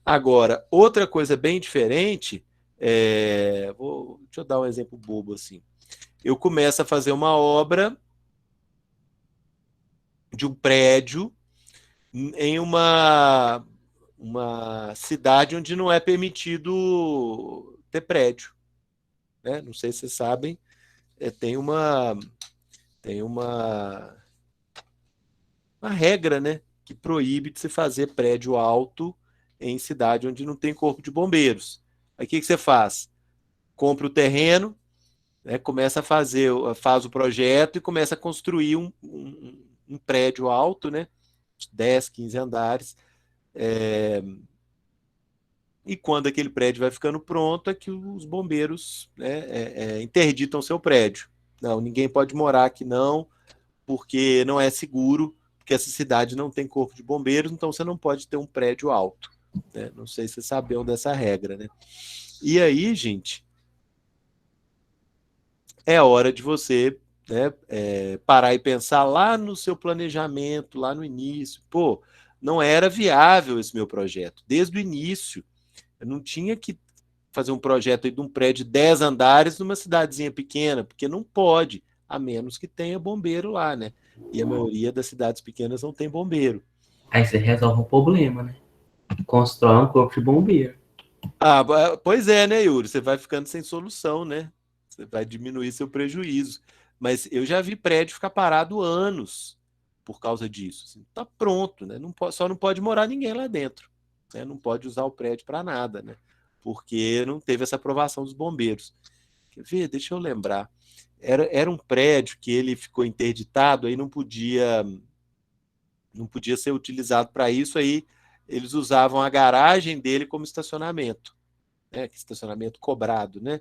Agora, outra coisa bem diferente, deixa eu dar um exemplo bobo assim. Eu começo a fazer uma obra de um prédio em uma cidade onde não é permitido ter prédio, né? Não sei se vocês sabem, tem uma regra, né, que proíbe de se fazer prédio alto em cidade onde não tem corpo de bombeiros. Aí o que você faz? Compra o terreno, né, começa a faz o projeto e começa a construir um prédio alto, né, 10, 15 andares. E quando aquele prédio vai ficando pronto, é que os bombeiros, né, interditam seu prédio. Não, ninguém pode morar aqui não, porque não é seguro, porque essa cidade não tem corpo de bombeiros, então você não pode ter um prédio alto, né? Não sei se vocês sabiam dessa regra, né? E aí, gente, é hora de você, né, parar e pensar lá no seu planejamento, lá no início. Pô, não era viável esse meu projeto. Desde o início, eu não tinha que fazer um projeto de um prédio de 10 andares numa cidadezinha pequena, porque não pode, a menos que tenha bombeiro lá, né? E a maioria das cidades pequenas não tem bombeiro. Aí você resolve o problema, né? Constrói um corpo de bombeiro. Ah, pois é, né, Yuri? Você vai ficando sem solução, né? Você vai diminuir seu prejuízo. Mas eu já vi prédio ficar parado anos por causa disso. Assim, tá pronto, né? Só não pode morar ninguém lá dentro, né? Não pode usar o prédio para nada, né? Porque não teve essa aprovação dos bombeiros. Quer ver? Deixa eu lembrar. Era um prédio que ele ficou interditado, aí não podia ser utilizado para isso, aí eles usavam a garagem dele como estacionamento, né? Estacionamento cobrado, né?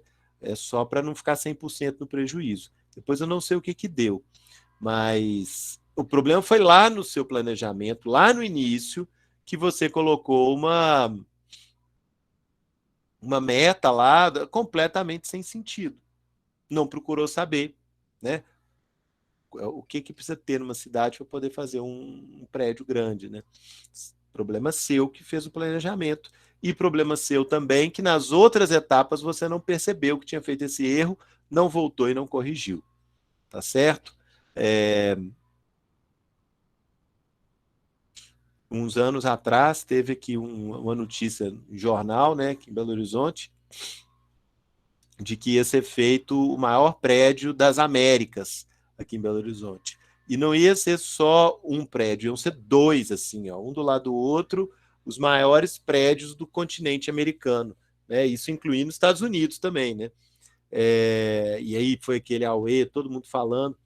Só para não ficar 100% no prejuízo. Depois eu não sei o que que deu, mas o problema foi lá no seu planejamento, lá no início, que você colocou uma meta lá completamente sem sentido. Não procurou saber, né? O que que precisa ter numa cidade para poder fazer um prédio grande, né? Problema seu que fez o planejamento. E problema seu também que nas outras etapas você não percebeu que tinha feito esse erro, não voltou e não corrigiu. Tá certo? Uns anos atrás teve aqui uma notícia no jornal, né, aqui em Belo Horizonte, de que ia ser feito o maior prédio das Américas aqui em Belo Horizonte. E não ia ser só um prédio, iam ser dois, assim, ó, um do lado do outro, os maiores prédios do continente americano, né? Isso incluindo os Estados Unidos também, né? E aí foi aquele auê, todo mundo falando.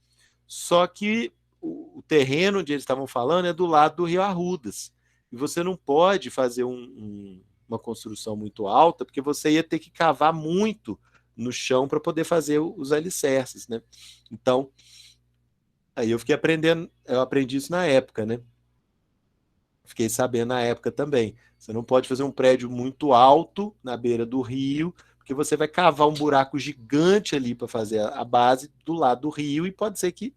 Só que o terreno onde eles estavam falando é do lado do Rio Arrudas. E você não pode fazer uma construção muito alta, porque você ia ter que cavar muito no chão para poder fazer os alicerces, né? Então, aí eu fiquei aprendendo, eu aprendi isso na época, né? Fiquei sabendo na época também. Você não pode fazer um prédio muito alto na beira do rio, porque você vai cavar um buraco gigante ali para fazer a base do lado do rio e pode ser que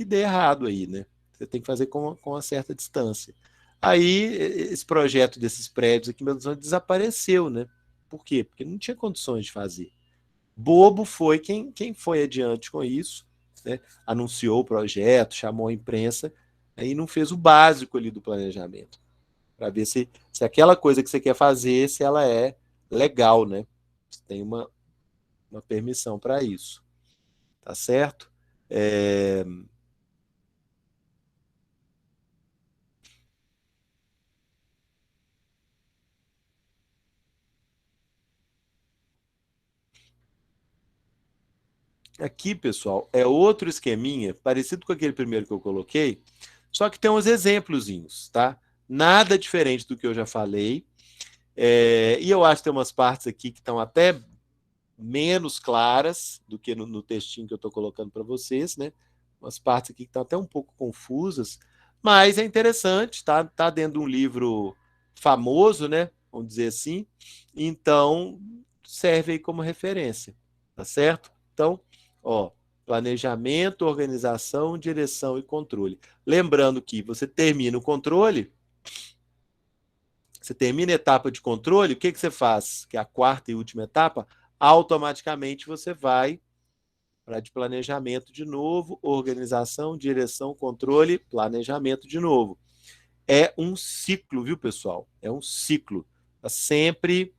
dê errado aí, né? Você tem que fazer com uma certa distância. Aí, esse projeto desses prédios aqui em Belo Horizonte desapareceu, né? Por quê? Porque não tinha condições de fazer. Bobo foi quem foi adiante com isso, né? Anunciou o projeto, chamou a imprensa, aí não fez o básico ali do planejamento, para ver se aquela coisa que você quer fazer, se ela é legal, né? Se tem uma permissão para isso, tá certo? Aqui, pessoal, é outro esqueminha, parecido com aquele primeiro que eu coloquei, Só que tem uns exemplozinhos, tá? Nada diferente do que eu já falei. E eu acho que tem umas partes aqui que estão até menos claras do que no textinho que eu estou colocando para vocês, né? Umas partes aqui que estão até um pouco confusas, mas é interessante, tá dentro de um livro famoso, né? Vamos dizer assim. Então, serve aí como referência, tá certo? Então, ó, planejamento, organização, direção e controle. Lembrando que você termina o controle, você termina a etapa de controle, o que você faz? Que é a quarta e última etapa, automaticamente você vai para de planejamento de novo, organização, direção, controle, planejamento de novo. É um ciclo, viu, pessoal? É um ciclo. Está sempre,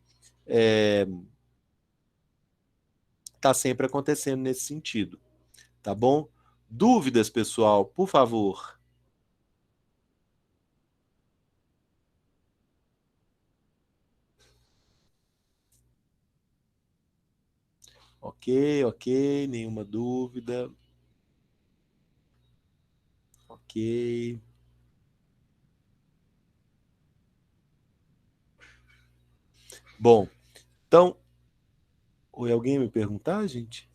tá sempre acontecendo nesse sentido. Tá bom? Dúvidas, pessoal, por favor. Ok, ok, nenhuma dúvida. Ok. Bom, então, alguém me perguntar, gente?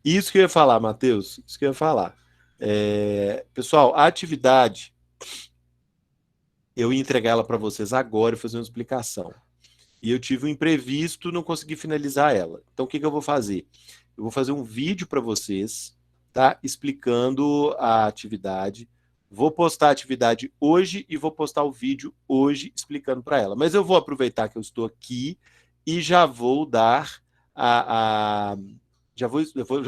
Isso que eu ia falar, Matheus, isso que eu ia falar. Pessoal, a atividade, eu ia entregar ela para vocês agora e fazer uma explicação. E eu tive um imprevisto, não consegui finalizar ela. Então, o que eu vou fazer? Eu vou fazer um vídeo para vocês, tá? Explicando a atividade. Vou postar a atividade hoje e vou postar o vídeo hoje explicando para ela. Mas eu vou aproveitar que eu estou aqui e já vou dar já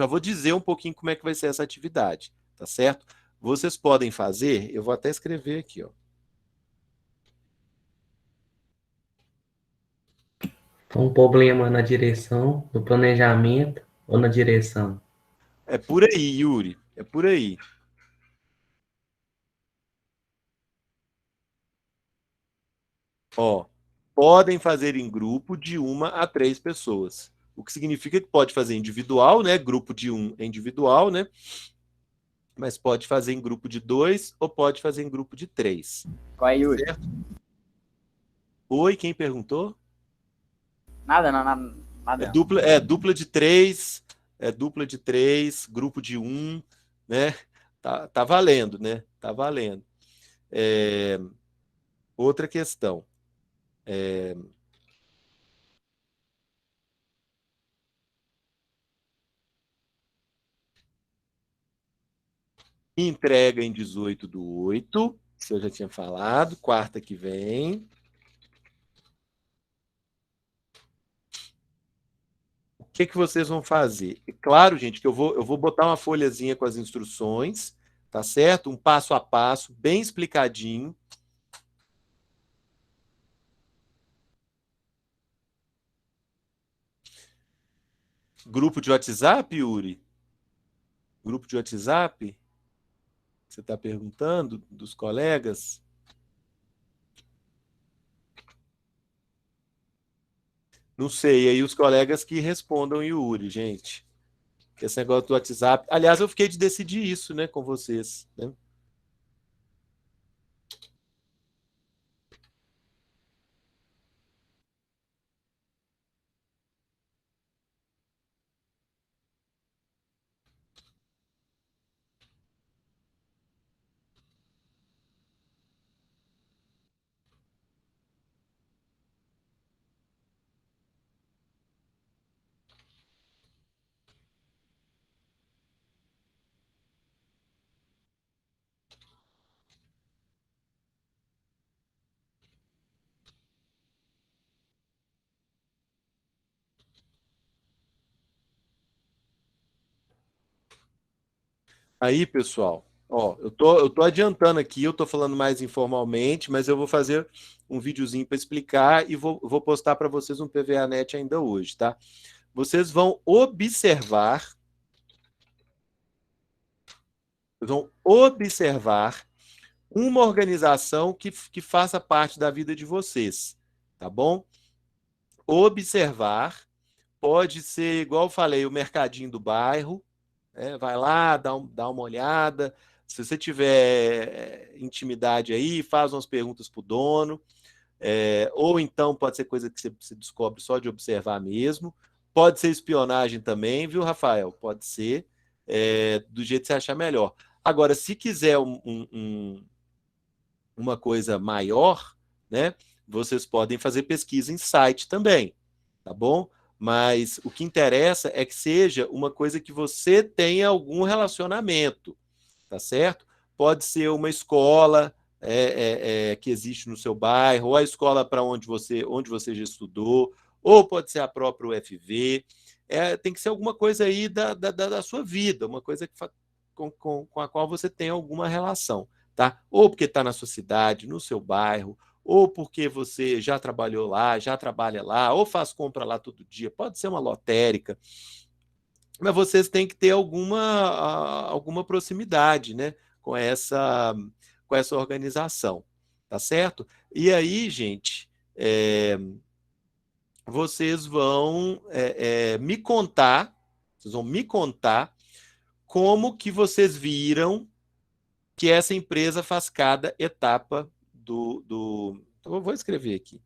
vou dizer um pouquinho como é que vai ser essa atividade, tá certo? Vocês podem fazer, eu vou até escrever aqui, ó. Um problema na direção, no planejamento ou na direção? É por aí, Yuri, é por aí. Ó, podem fazer em grupo de 1 a 3 pessoas. O que significa que pode fazer individual, né? Grupo de 1 é individual, né? Mas pode fazer em grupo de 2 ou pode fazer em grupo de 3. Qual é, Yuri? Certo? Oi, quem perguntou? Nada, não, nada. Nada. Dupla de 3, dupla de 3, grupo de 1, né? Tá valendo, né? Tá valendo. Outra questão. Entrega em 18/8, isso eu já tinha falado, quarta que vem. O que vocês vão fazer? É claro, gente, que eu vou botar uma folhazinha com as instruções, tá certo? Um passo a passo, bem explicadinho. Grupo de WhatsApp, Yuri? Grupo de WhatsApp? Você está perguntando dos colegas? Não sei, aí os colegas que respondam Yuri, gente. Esse negócio do WhatsApp. Aliás, eu fiquei de decidir isso, né, com vocês, né? Aí, pessoal, ó, eu tô adiantando aqui, eu tô falando mais informalmente, mas eu vou fazer um videozinho para explicar e vou postar para vocês um PVA Net ainda hoje, tá? Vocês vão observar uma organização que faça parte da vida de vocês, tá bom? Observar pode ser, igual eu falei, o mercadinho do bairro, Vai lá, dá uma olhada. Se você tiver intimidade aí, faz umas perguntas para o dono. Ou então pode ser coisa que você descobre só de observar mesmo. Pode ser espionagem também, viu, Rafael? Pode ser, do jeito que você achar melhor. Agora, se quiser uma coisa maior, né, vocês podem fazer pesquisa em site também, tá bom? Mas o que interessa é que seja uma coisa que você tenha algum relacionamento, tá certo? Pode ser uma escola que existe no seu bairro, ou a escola para onde você já estudou, ou pode ser a própria UFV. Tem que ser alguma coisa aí da sua vida, uma coisa com a qual você tem alguma relação, tá? Ou porque está na sua cidade, no seu bairro, ou porque você já trabalhou lá, já trabalha lá, ou faz compra lá todo dia, pode ser uma lotérica, mas vocês têm que ter alguma proximidade, né, com essa organização, tá certo? E aí, gente, vocês vão vocês vão me contar como que vocês viram que essa empresa faz cada etapa do... Então, eu vou escrever aqui.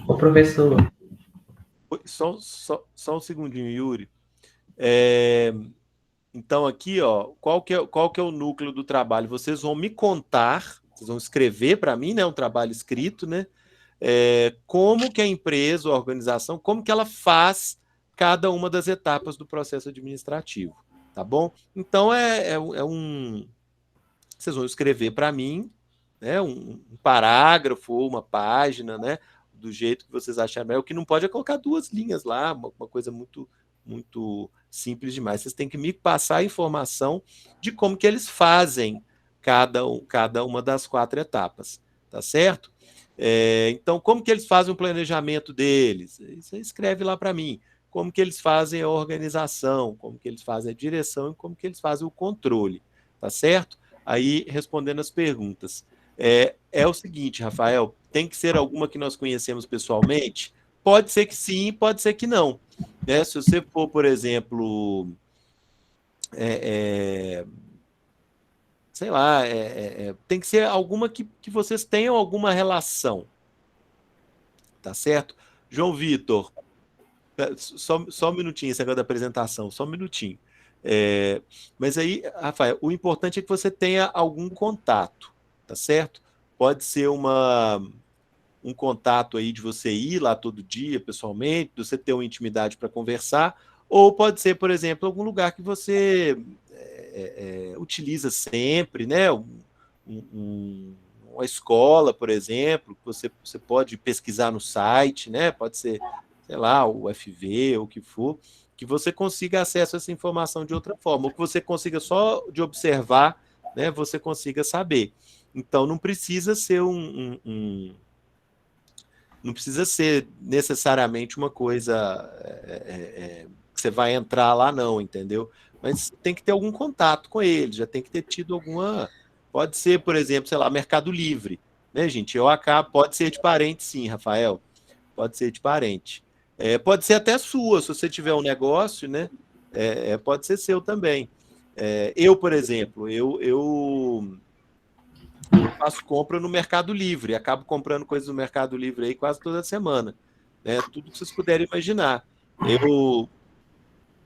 Ô, professor, Só um segundinho, Yuri. É, Então, aqui, ó, qual que é o núcleo do trabalho? Vocês vão me contar, vocês vão escrever para mim, né, um trabalho escrito, né, como que a empresa, a organização, como que ela faz cada uma das etapas do processo administrativo, tá bom? Então, vocês vão escrever para mim, né, um parágrafo ou uma página, né, do jeito que vocês acharem melhor. O que não pode é colocar 2 linhas lá, uma coisa muito, muito simples demais. Vocês têm que me passar a informação de como que eles fazem cada uma das 4 etapas, tá certo? Então, como que eles fazem o planejamento deles? Você escreve lá para mim. Como que eles fazem a organização, como que eles fazem a direção e como que eles fazem o controle, tá certo? Aí, respondendo as perguntas. É o seguinte, Rafael, tem que ser alguma que nós conhecemos pessoalmente? Pode ser que sim, pode ser que não. Né? Se você for, por exemplo, sei lá, tem que ser alguma que vocês tenham alguma relação, tá certo? João Vitor, só um minutinho, esse negócio da apresentação, só um minutinho. Mas aí, Rafael, o importante é que você tenha algum contato, tá certo? Pode ser um contato aí de você ir lá todo dia, pessoalmente, de você ter uma intimidade para conversar, ou pode ser, por exemplo, algum lugar que você utiliza sempre, né? Uma escola, por exemplo, que você pode pesquisar no site, né? Pode ser, sei lá, o UFV, ou o que for, que você consiga acesso a essa informação de outra forma, ou que você consiga só de observar, né? Você consiga saber. Então, não precisa ser não precisa ser necessariamente uma coisa que você vai entrar lá, não, entendeu? Mas tem que ter algum contato com eles, já tem que ter tido alguma... Pode ser, por exemplo, sei lá, Mercado Livre, né, gente? Pode ser de parente, sim, Rafael. Pode ser de parente. Pode ser até sua, se você tiver um negócio, né? Pode ser seu também. Eu, por exemplo, eu faço compra no Mercado Livre, acabo comprando coisas no Mercado Livre aí quase toda semana, né? Tudo que vocês puderem imaginar.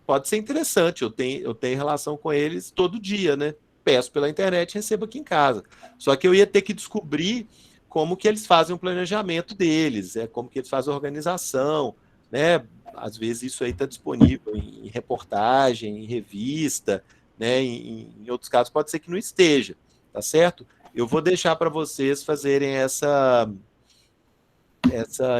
Pode ser interessante, eu tenho relação com eles todo dia, né? Peço pela internet e recebo aqui em casa. Só que eu ia ter que descobrir como que eles fazem o planejamento deles, como que eles fazem a organização, né? Às vezes isso aí está disponível em reportagem, em revista, né? Em outros casos pode ser que não esteja, tá certo? Eu vou deixar para vocês fazerem essa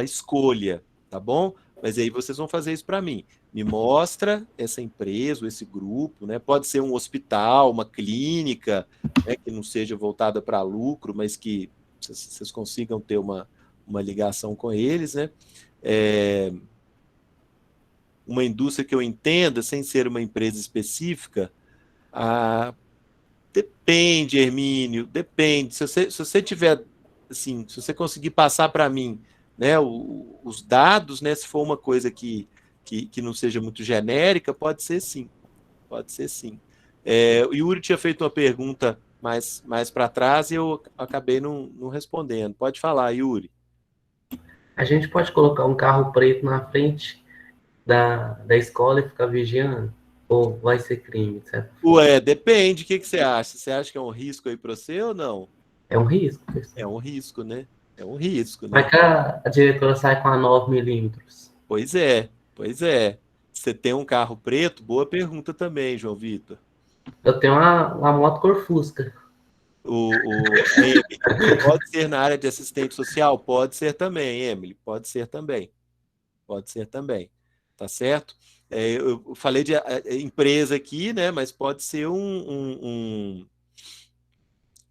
escolha, tá bom? Mas aí vocês vão fazer isso para mim. me mostra essa empresa, ou esse grupo, né? Pode ser um hospital, uma clínica, né? Que não seja voltada para lucro, mas que vocês consigam ter uma ligação com eles, né? Uma indústria que eu entenda, sem ser uma empresa específica, depende, Hermínio, depende. Se você tiver, assim, se você conseguir passar para mim, né, os dados, né, se for uma coisa que não seja muito genérica, pode ser sim. Pode ser sim. O Yuri tinha feito uma pergunta mais para trás e eu acabei não respondendo. Pode falar, Yuri. A gente pode colocar um carro preto na frente da escola e ficar vigiando? Ou vai ser crime, certo? Ué, depende. O que você acha? Você acha que é um risco aí para você ou não? É um risco, pessoal. É um risco, né? É um risco, né? Vai que a diretora sai com a 9 milímetros. Pois é, pois é. Você tem um carro preto? Boa pergunta também, João Vitor. Eu tenho uma moto cor Fusca. Emily, pode ser na área de assistente social? Pode ser também, Emily. Pode ser também. Pode ser também. Tá certo? Eu falei de empresa aqui, né? Mas pode ser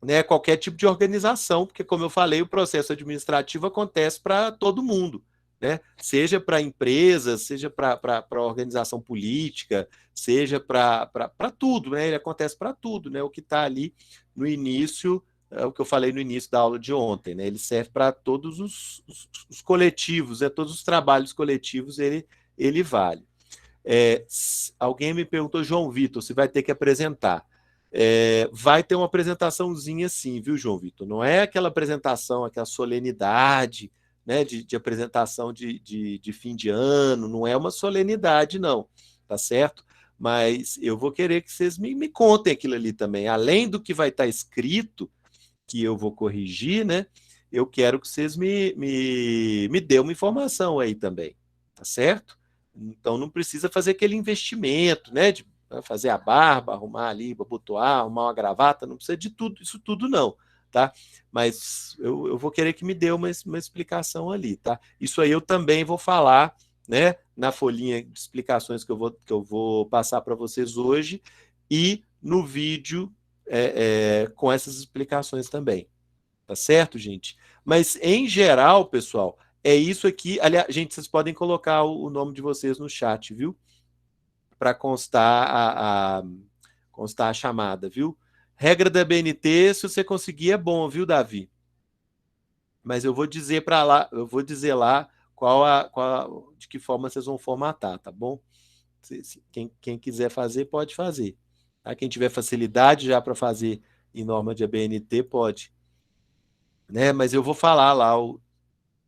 né, qualquer tipo de organização, porque, como eu falei, o processo administrativo acontece para todo mundo, né? Seja para empresas, seja para organização política, seja para tudo, né? Ele acontece para tudo, né? O que está ali no início, o que eu falei no início da aula de ontem, né? Ele serve para todos os coletivos, né? Todos os trabalhos coletivos, ele vale. Alguém me perguntou, João Vitor, se vai ter que apresentar. Vai ter uma apresentaçãozinha sim, viu, João Vitor? Não é aquela apresentação, aquela solenidade, né, de apresentação de fim de ano, não é uma solenidade, não, tá certo? Mas eu vou querer que vocês me contem aquilo ali também. Além do que vai estar escrito, que eu vou corrigir, né? Eu quero que vocês me dêem uma informação aí também, tá certo? Então não precisa fazer aquele investimento, né? De fazer a barba, arrumar ali, abotoar, arrumar uma gravata, não precisa de tudo, isso tudo não, tá? Mas eu vou querer que me dê uma explicação ali, tá? Isso aí eu também vou falar, né? Na folhinha de explicações que eu vou passar para vocês hoje e no vídeo com essas explicações também, tá certo, gente? Mas em geral, pessoal, é isso aqui. Aliás, gente, vocês podem colocar o nome de vocês no chat, viu? Para constar a chamada, viu? Regra da BNT, se você conseguir, é bom, viu, Davi? Mas eu vou dizer lá de que forma vocês vão formatar, tá bom? Quem quiser fazer, pode fazer. Tá? Quem tiver facilidade já para fazer em norma de ABNT, pode. Né? Mas eu vou falar lá,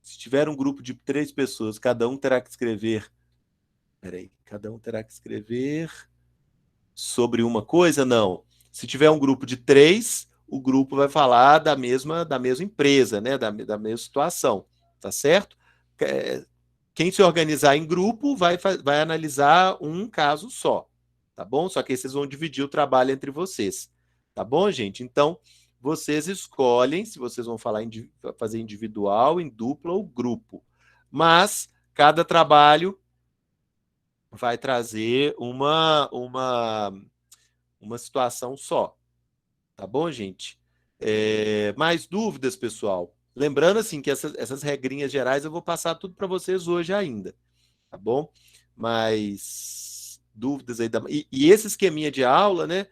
se tiver um grupo de 3 pessoas, cada um terá que escrever. Peraí, cada um terá que escrever sobre uma coisa? Não. Se tiver um grupo de 3, o grupo vai falar da mesma empresa, né? Da mesma situação, tá certo? Quem se organizar em grupo vai analisar um caso só, tá bom? Só que aí vocês vão dividir o trabalho entre vocês, tá bom, gente? Então, vocês escolhem se vocês vão fazer individual, em dupla ou grupo. Mas cada trabalho vai trazer uma situação só. Tá bom, gente? Mais dúvidas, pessoal? Lembrando, assim, que essas regrinhas gerais eu vou passar tudo para vocês hoje ainda. Tá bom? Mas dúvidas aí. E esse esqueminha de aula, né?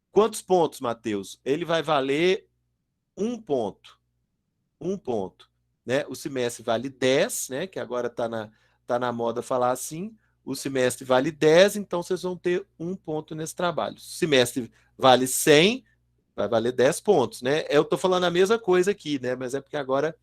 Quantos pontos, Matheus? Ele vai valer 1 ponto. 1 ponto. Né? O semestre vale 10, né? Que agora tá na moda falar assim. O semestre vale 10, então vocês vão ter 1 ponto nesse trabalho. O semestre vale 100, vai valer 10 pontos, né? Eu estou falando a mesma coisa aqui, né? Mas é porque agora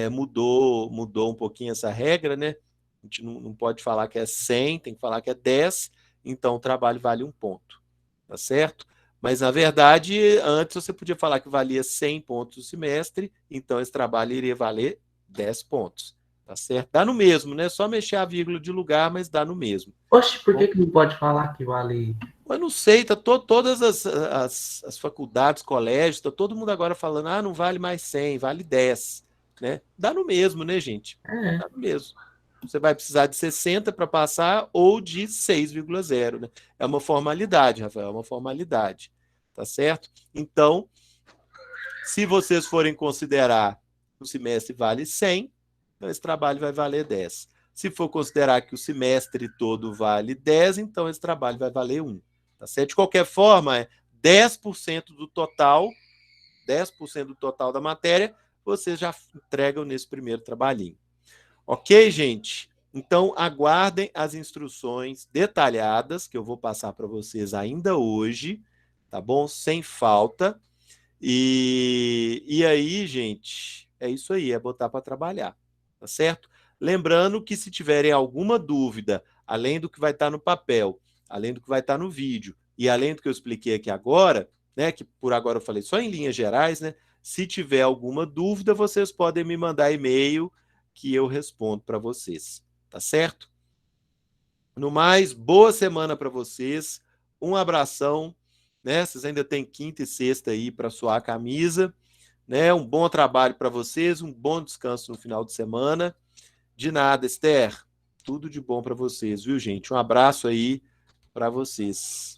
mudou um pouquinho essa regra, né? A gente não pode falar que é 100, tem que falar que é 10, então o trabalho vale 1 ponto, tá certo? Mas, na verdade, antes você podia falar que valia 100 pontos o semestre, então esse trabalho iria valer 10 pontos. Tá certo? Dá no mesmo, né? Só mexer a vírgula de lugar, mas dá no mesmo. Oxe, por que não pode falar que vale? Eu não sei, tá todas as faculdades, colégios, tá todo mundo agora falando, não vale mais 100, vale 10, né? Dá no mesmo, né, gente? Dá no mesmo. você vai precisar de 60 para passar ou de 6,0, né? É uma formalidade, Rafael, é uma formalidade, tá certo? Então, se vocês forem considerar que o semestre vale 100, então esse trabalho vai valer 10. Se for considerar que o semestre todo vale 10, então esse trabalho vai valer 1. Tá certo? De qualquer forma, é 10% do total, 10% do total da matéria, vocês já entregam nesse primeiro trabalhinho. Ok, gente? Então, aguardem as instruções detalhadas que eu vou passar para vocês ainda hoje, tá bom? Sem falta. E aí, gente, é isso aí, é botar para trabalhar, tá certo? Lembrando que se tiverem alguma dúvida, além do que vai estar no papel, além do que vai estar no vídeo e além do que eu expliquei aqui agora, né, que por agora eu falei só em linhas gerais, né? Se tiver alguma dúvida, vocês podem me mandar e-mail que eu respondo para vocês, tá certo? No mais, boa semana para vocês, um abração, né? Vocês ainda têm quinta e sexta aí para suar a camisa, né? Um bom trabalho para vocês, um bom descanso no final de semana. De nada, Esther. Tudo de bom para vocês, viu, gente? Um abraço aí para vocês.